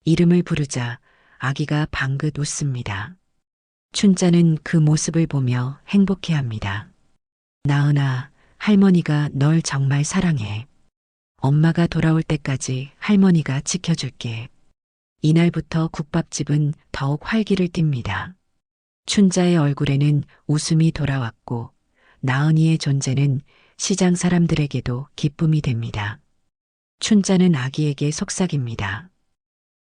이름을 부르자 아기가 방긋 웃습니다. 춘자는 그 모습을 보며 행복해합니다. 나은아, 할머니가 널 정말 사랑해. 엄마가 돌아올 때까지 할머니가 지켜줄게. 이날부터 국밥집은 더욱 활기를 띱니다. 춘자의 얼굴에는 웃음이 돌아왔고 나은이의 존재는 시장 사람들에게도 기쁨이 됩니다. 춘자는 아기에게 속삭입니다.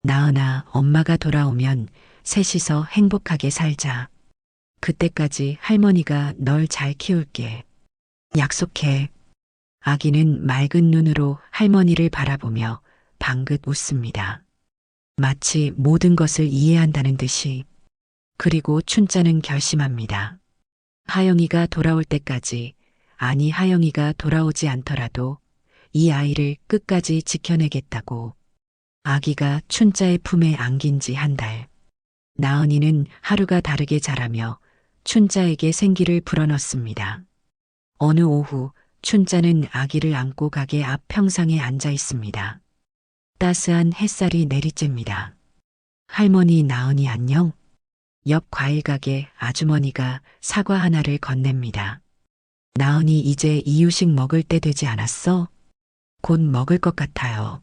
나은아, 엄마가 돌아오면 셋이서 행복하게 살자. 그때까지 할머니가 널 잘 키울게. 약속해. 아기는 맑은 눈으로 할머니를 바라보며 방긋 웃습니다. 마치 모든 것을 이해한다는 듯이. 그리고 춘자는 결심합니다. 하영이가 돌아올 때까지, 아니 하영이가 돌아오지 않더라도 이 아이를 끝까지 지켜내겠다고. 아기가 춘자의 품에 안긴 지 한 달. 나은이는 하루가 다르게 자라며 춘자에게 생기를 불어넣습니다. 어느 오후 춘자는 아기를 안고 가게 앞 평상에 앉아 있습니다. 따스한 햇살이 내리쬐입니다. 할머니 나은이 안녕? 옆 과일 가게 아주머니가 사과 하나를 건넵니다. 나은이 이제 이유식 먹을 때 되지 않았어? 곧 먹을 것 같아요.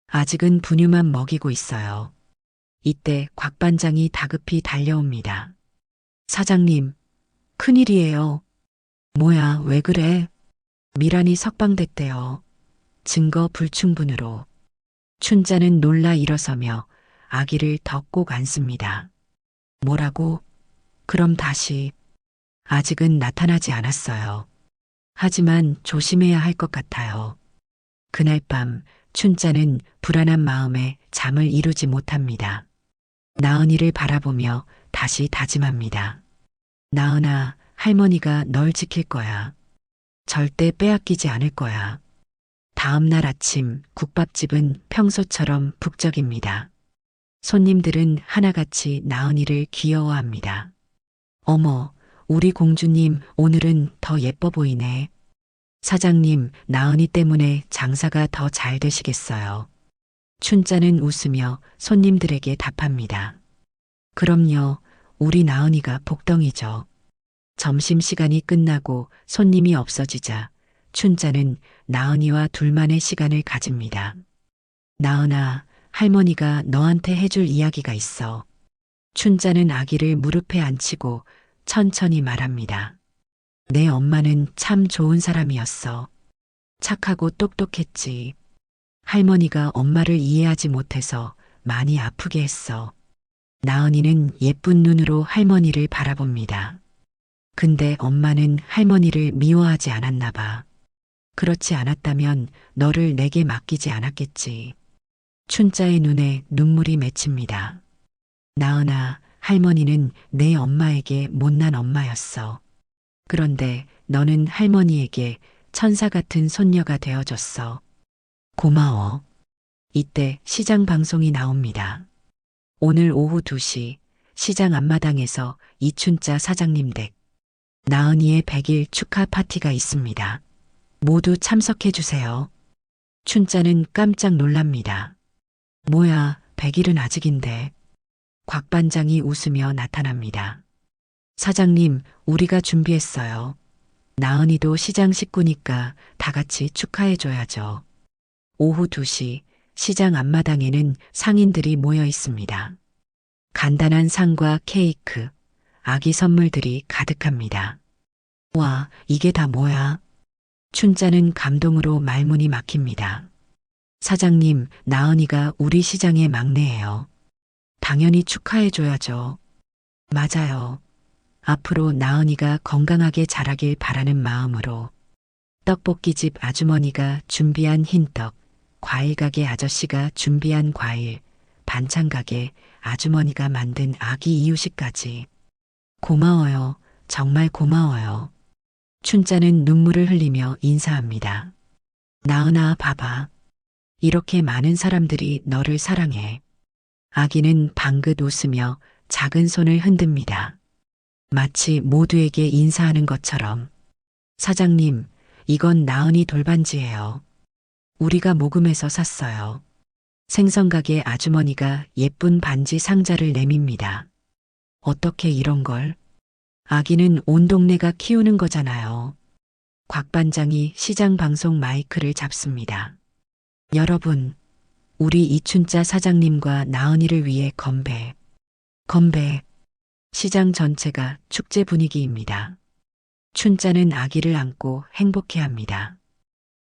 아직은 분유만 먹이고 있어요. 이때 곽 반장이 다급히 달려옵니다. 사장님, 큰일이에요. 뭐야, 왜 그래? 미란이 석방됐대요. 증거 불충분으로. 춘자는 놀라 일어서며 아기를 더 꼭 안습니다. 뭐라고? 그럼 다시. 아직은 나타나지 않았어요. 하지만 조심해야 할 것 같아요. 그날 밤 춘자는 불안한 마음에 잠을 이루지 못합니다. 나은이를 바라보며 다시 다짐합니다. 나은아, 할머니가 널 지킬 거야. 절대 빼앗기지 않을 거야. 다음 날 아침 국밥집은 평소처럼 북적입니다. 손님들은 하나같이 나은이를 귀여워합니다. 어머, 우리 공주님 오늘은 더 예뻐 보이네. 사장님, 나은이 때문에 장사가 더 잘 되시겠어요. 춘자는 웃으며 손님들에게 답합니다. 그럼요, 우리 나은이가 복덩이죠. 점심시간이 끝나고 손님이 없어지자 춘자는 나은이와 둘만의 시간을 가집니다. 나은아, 할머니가 너한테 해줄 이야기가 있어. 춘자는 아기를 무릎에 앉히고 천천히 말합니다. 내 엄마는 참 좋은 사람이었어. 착하고 똑똑했지. 할머니가 엄마를 이해하지 못해서 많이 아프게 했어. 나은이는 예쁜 눈으로 할머니를 바라봅니다. 근데 엄마는 할머니를 미워하지 않았나 봐. 그렇지 않았다면 너를 내게 맡기지 않았겠지. 춘자의 눈에 눈물이 맺힙니다. 나은아, 할머니는 내 엄마에게 못난 엄마였어. 그런데 너는 할머니에게 천사 같은 손녀가 되어줬어. 고마워. 이때 시장 방송이 나옵니다. 오늘 오후 2시 시장 앞마당에서 이춘자 사장님 댁 나은이의 100일 축하 파티가 있습니다. 모두 참석해 주세요. 춘자는 깜짝 놀랍니다. 뭐야, 100일은 아직인데. 곽 반장이 웃으며 나타납니다. 사장님, 우리가 준비했어요. 나은이도 시장 식구니까 다 같이 축하해 줘야죠. 오후 2시 시장 앞마당에는 상인들이 모여 있습니다. 간단한 상과 케이크, 아기 선물들이 가득합니다. 와, 이게 다 뭐야? 춘자는 감동으로 말문이 막힙니다. 사장님, 나은이가 우리 시장의 막내예요. 당연히 축하해줘야죠. 맞아요. 앞으로 나은이가 건강하게 자라길 바라는 마음으로 떡볶이집 아주머니가 준비한 흰떡, 과일가게 아저씨가 준비한 과일, 반찬가게 아주머니가 만든 아기 이유식까지. 고마워요. 정말 고마워요. 춘자는 눈물을 흘리며 인사합니다. 나은아, 봐봐. 이렇게 많은 사람들이 너를 사랑해. 아기는 방긋 웃으며 작은 손을 흔듭니다. 마치 모두에게 인사하는 것처럼. 사장님, 이건 나은이 돌반지예요. 우리가 모금해서 샀어요. 생선가게 아주머니가 예쁜 반지 상자를 내밉니다. 어떻게 이런 걸? 아기는 온 동네가 키우는 거잖아요. 곽 반장이 시장 방송 마이크를 잡습니다. 여러분, 우리 이춘자 사장님과 나은이를 위해 건배. 건배. 시장 전체가 축제 분위기입니다. 춘자는 아기를 안고 행복해합니다.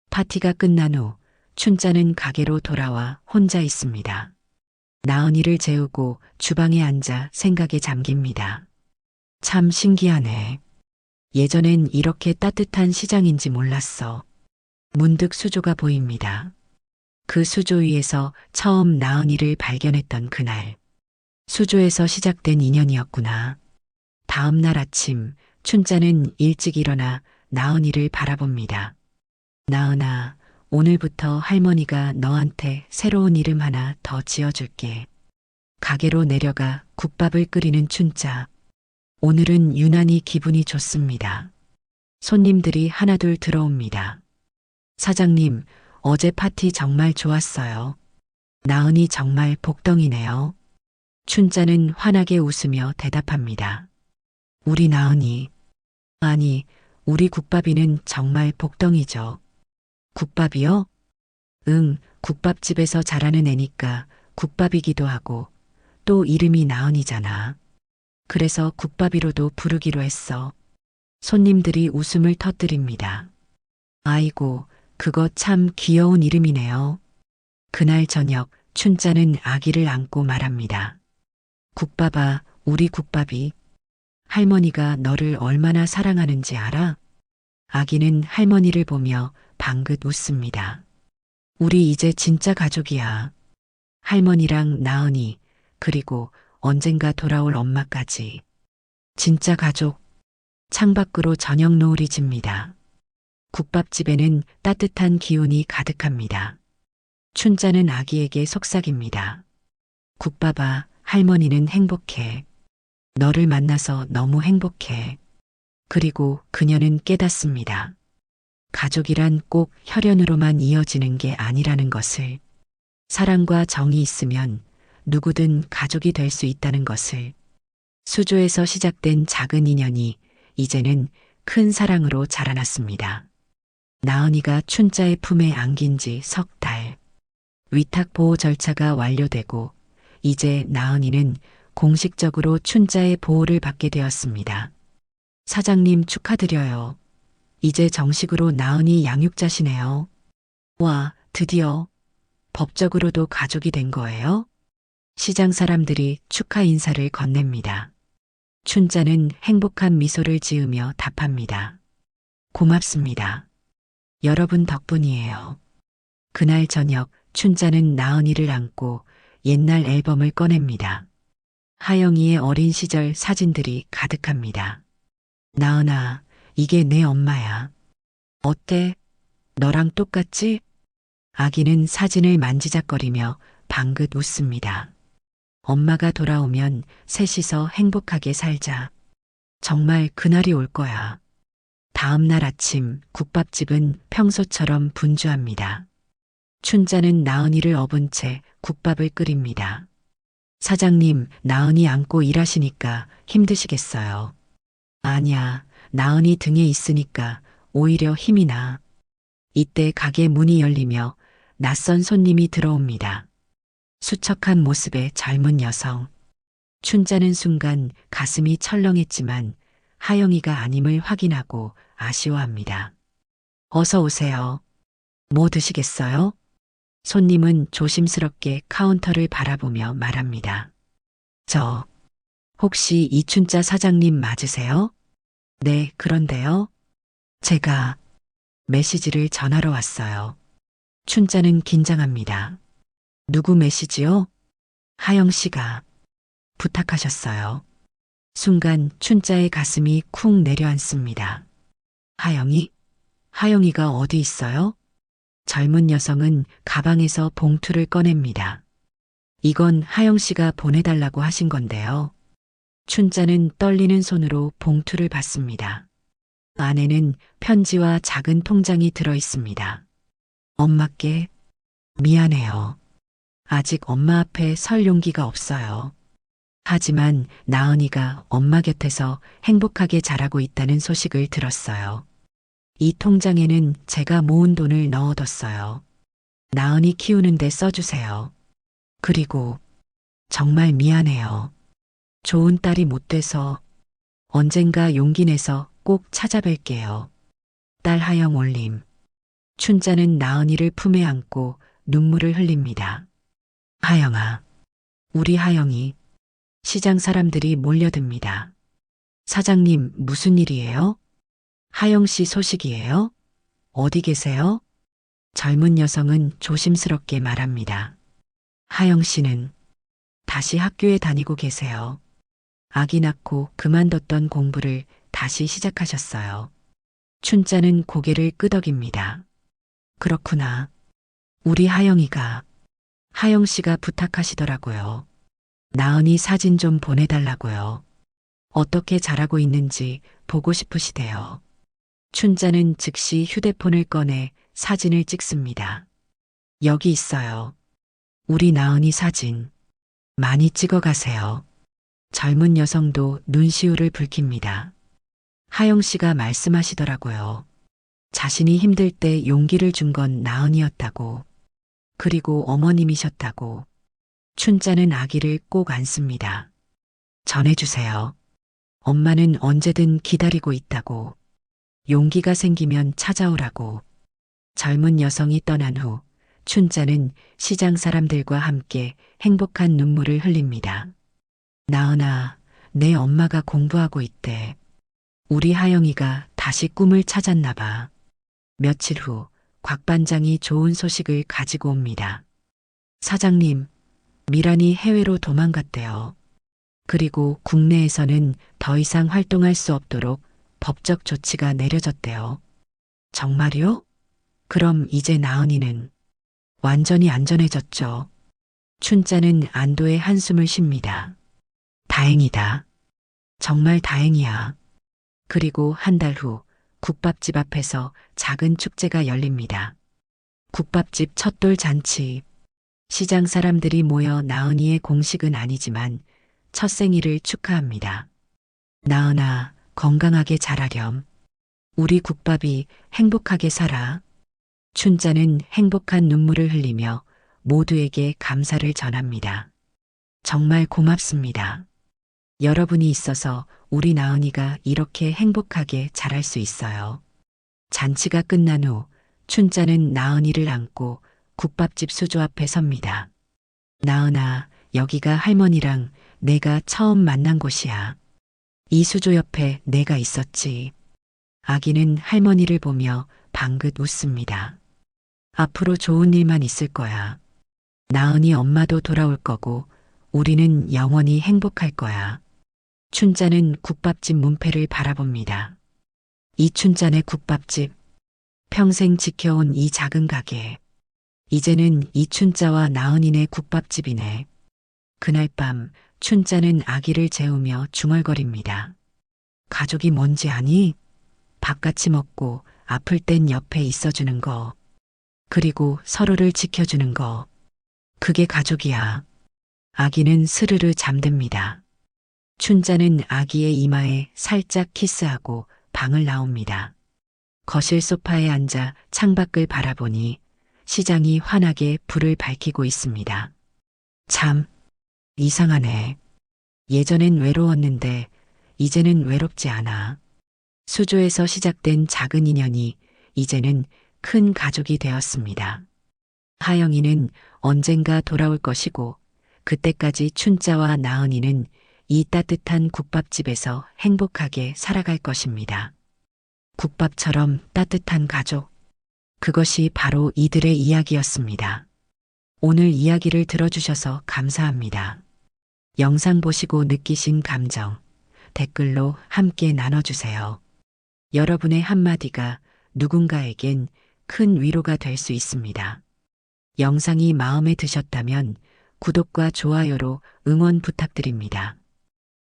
파티가 끝난 후 춘자는 가게로 돌아와 혼자 있습니다. 나은이를 재우고 주방에 앉아 생각에 잠깁니다. 참 신기하네. 예전엔 이렇게 따뜻한 시장인지 몰랐어. 문득 수조가 보입니다. 그 수조 위에서 처음 나은이를 발견했던 그날. 수조에서 시작된 인연이었구나. 다음 날 아침 춘자는 일찍 일어나 나은이를 바라봅니다. 나은아, 오늘부터 할머니가 너한테 새로운 이름 하나 더 지어줄게. 가게로 내려가 국밥을 끓이는 춘자. 오늘은 유난히 기분이 좋습니다. 손님들이 하나둘 들어옵니다. 사장님, 어제 파티 정말 좋았어요. 나은이 정말 복덩이네요. 춘자는 환하게 웃으며 대답합니다. 우리 나은이. 아니, 우리 국밥이는 정말 복덩이죠. 국밥이요? 응, 국밥집에서 자라는 애니까 국밥이기도 하고 또 이름이 나은이잖아. 그래서 국밥이로도 부르기로 했어. 손님들이 웃음을 터뜨립니다. 아이고, 그거 참 귀여운 이름이네요. 그날 저녁 춘자는 아기를 안고 말합니다. 국밥아, 우리 국밥이. 할머니가 너를 얼마나 사랑하는지 알아? 아기는 할머니를 보며 방긋 웃습니다. 우리 이제 진짜 가족이야. 할머니랑 나은이, 그리고 언젠가 돌아올 엄마까지. 진짜 가족. 창밖으로 저녁 노을이 집니다. 국밥집에는 따뜻한 기운이 가득합니다. 춘자는 아기에게 속삭입니다. 국밥아, 할머니는 행복해. 너를 만나서 너무 행복해. 그리고 그녀는 깨닫습니다. 가족이란 꼭 혈연으로만 이어지는 게 아니라는 것을. 사랑과 정이 있으면 누구든 가족이 될 수 있다는 것을. 수조에서 시작된 작은 인연이 이제는 큰 사랑으로 자라났습니다. 나은이가 춘자의 품에 안긴 지 석 달. 위탁 보호 절차가 완료되고 이제 나은이는 공식적으로 춘자의 보호를 받게 되었습니다. 사장님 축하드려요. 이제 정식으로 나은이 양육자시네요. 와, 드디어 법적으로도 가족이 된 거예요? 시장 사람들이 축하 인사를 건넵니다. 춘자는 행복한 미소를 지으며 답합니다. 고맙습니다. 여러분 덕분이에요. 그날 저녁 춘자는 나은이를 안고 옛날 앨범을 꺼냅니다. 하영이의 어린 시절 사진들이 가득합니다. 나은아, 이게 내 엄마야. 어때? 너랑 똑같지? 아기는 사진을 만지작거리며 방긋 웃습니다. 엄마가 돌아오면 셋이서 행복하게 살자. 정말 그날이 올 거야. 다음 날 아침 국밥집은 평소처럼 분주합니다. 춘자는 나은이를 업은 채 국밥을 끓입니다. 사장님, 나은이 안고 일하시니까 힘드시겠어요. 아니야, 나은이 등에 있으니까 오히려 힘이 나. 이때 가게 문이 열리며 낯선 손님이 들어옵니다. 수척한 모습의 젊은 여성. 춘자는 순간 가슴이 철렁했지만 하영이가 아님을 확인하고 아쉬워합니다. 어서 오세요. 뭐 드시겠어요? 손님은 조심스럽게 카운터를 바라보며 말합니다. 혹시 이춘자 사장님 맞으세요? 네, 그런데요. 제가 메시지를 전하러 왔어요. 춘자는 긴장합니다. 누구 메시지요? 하영 씨가 부탁하셨어요. 순간 춘자의 가슴이 쿵 내려앉습니다. 하영이? 하영이가 어디 있어요? 젊은 여성은 가방에서 봉투를 꺼냅니다. 이건 하영 씨가 보내달라고 하신 건데요. 춘자는 떨리는 손으로 봉투를 받습니다. 안에는 편지와 작은 통장이 들어 있습니다. 엄마께 미안해요. 아직 엄마 앞에 설 용기가 없어요. 하지만 나은이가 엄마 곁에서 행복하게 자라고 있다는 소식을 들었어요. 이 통장에는 제가 모은 돈을 넣어뒀어요. 나은이 키우는데 써주세요. 그리고 정말 미안해요. 좋은 딸이 못 돼서 언젠가 용기 내서 꼭 찾아뵐게요. 딸 하영 올림. 춘자는 나은이를 품에 안고 눈물을 흘립니다. 하영아, 우리 하영이. 시장 사람들이 몰려듭니다. 사장님, 무슨 일이에요? 하영 씨 소식이에요? 어디 계세요? 젊은 여성은 조심스럽게 말합니다. 하영 씨는 다시 학교에 다니고 계세요. 아기 낳고 그만뒀던 공부를 다시 시작하셨어요. 춘자는 고개를 끄덕입니다. 그렇구나. 우리 하영이가, 하영 씨가 부탁하시더라고요. 나은이 사진 좀 보내달라고요. 어떻게 자라고 있는지 보고 싶으시대요. 춘자는 즉시 휴대폰을 꺼내 사진을 찍습니다. 여기 있어요. 우리 나은이 사진. 많이 찍어가세요. 젊은 여성도 눈시울을 붉힙니다. 하영 씨가 말씀하시더라고요. 자신이 힘들 때 용기를 준 건 나은이었다고. 그리고 어머님이셨다고. 춘자는 아기를 꼭 안습니다. 전해주세요. 엄마는 언제든 기다리고 있다고. 용기가 생기면 찾아오라고. 젊은 여성이 떠난 후 춘자는 시장 사람들과 함께 행복한 눈물을 흘립니다. 나은아, 내 엄마가 공부하고 있대. 우리 하영이가 다시 꿈을 찾았나 봐. 며칠 후 곽 반장이 좋은 소식을 가지고 옵니다. 사장님, 미란이 해외로 도망갔대요. 그리고 국내에서는 더 이상 활동할 수 없도록 법적 조치가 내려졌대요. 정말요? 그럼 이제 나은이는 완전히 안전해졌죠. 춘자는 안도의 한숨을 쉽니다. 다행이다. 정말 다행이야. 그리고 한 달 후 국밥집 앞에서 작은 축제가 열립니다. 국밥집 첫돌 잔치. 시장 사람들이 모여 나은이의 공식은 아니지만 첫 생일을 축하합니다. 나은아, 건강하게 자라렴. 우리 국밥이 행복하게 살아. 춘자는 행복한 눈물을 흘리며 모두에게 감사를 전합니다. 정말 고맙습니다. 여러분이 있어서 우리 나은이가 이렇게 행복하게 자랄 수 있어요. 잔치가 끝난 후 춘자는 나은이를 안고 국밥집 수조 앞에 섭니다. 나은아, 여기가 할머니랑 내가 처음 만난 곳이야. 이 수조 옆에 내가 있었지. 아기는 할머니를 보며 방긋 웃습니다. 앞으로 좋은 일만 있을 거야. 나은이 엄마도 돌아올 거고 우리는 영원히 행복할 거야. 춘자는 국밥집 문패를 바라봅니다. 이춘자네 국밥집. 평생 지켜온 이 작은 가게. 이제는 이춘자와 나은이네 국밥집이네. 그날 밤 춘자는 아기를 재우며 중얼거립니다. 가족이 뭔지 아니? 밥같이 먹고 아플 땐 옆에 있어주는 거. 그리고 서로를 지켜주는 거. 그게 가족이야. 아기는 스르르 잠듭니다. 춘자는 아기의 이마에 살짝 키스하고 방을 나옵니다. 거실 소파에 앉아 창밖을 바라보니 시장이 환하게 불을 밝히고 있습니다. 참, 이상하네. 예전엔 외로웠는데 이제는 외롭지 않아. 수조에서 시작된 작은 인연이 이제는 큰 가족이 되었습니다. 하영이는 언젠가 돌아올 것이고 그때까지 춘자와 나은이는 이 따뜻한 국밥집에서 행복하게 살아갈 것입니다. 국밥처럼 따뜻한 가족. 그것이 바로 이들의 이야기였습니다. 오늘 이야기를 들어주셔서 감사합니다. 영상 보시고 느끼신 감정, 댓글로 함께 나눠주세요. 여러분의 한마디가 누군가에겐 큰 위로가 될 수 있습니다. 영상이 마음에 드셨다면 구독과 좋아요로 응원 부탁드립니다.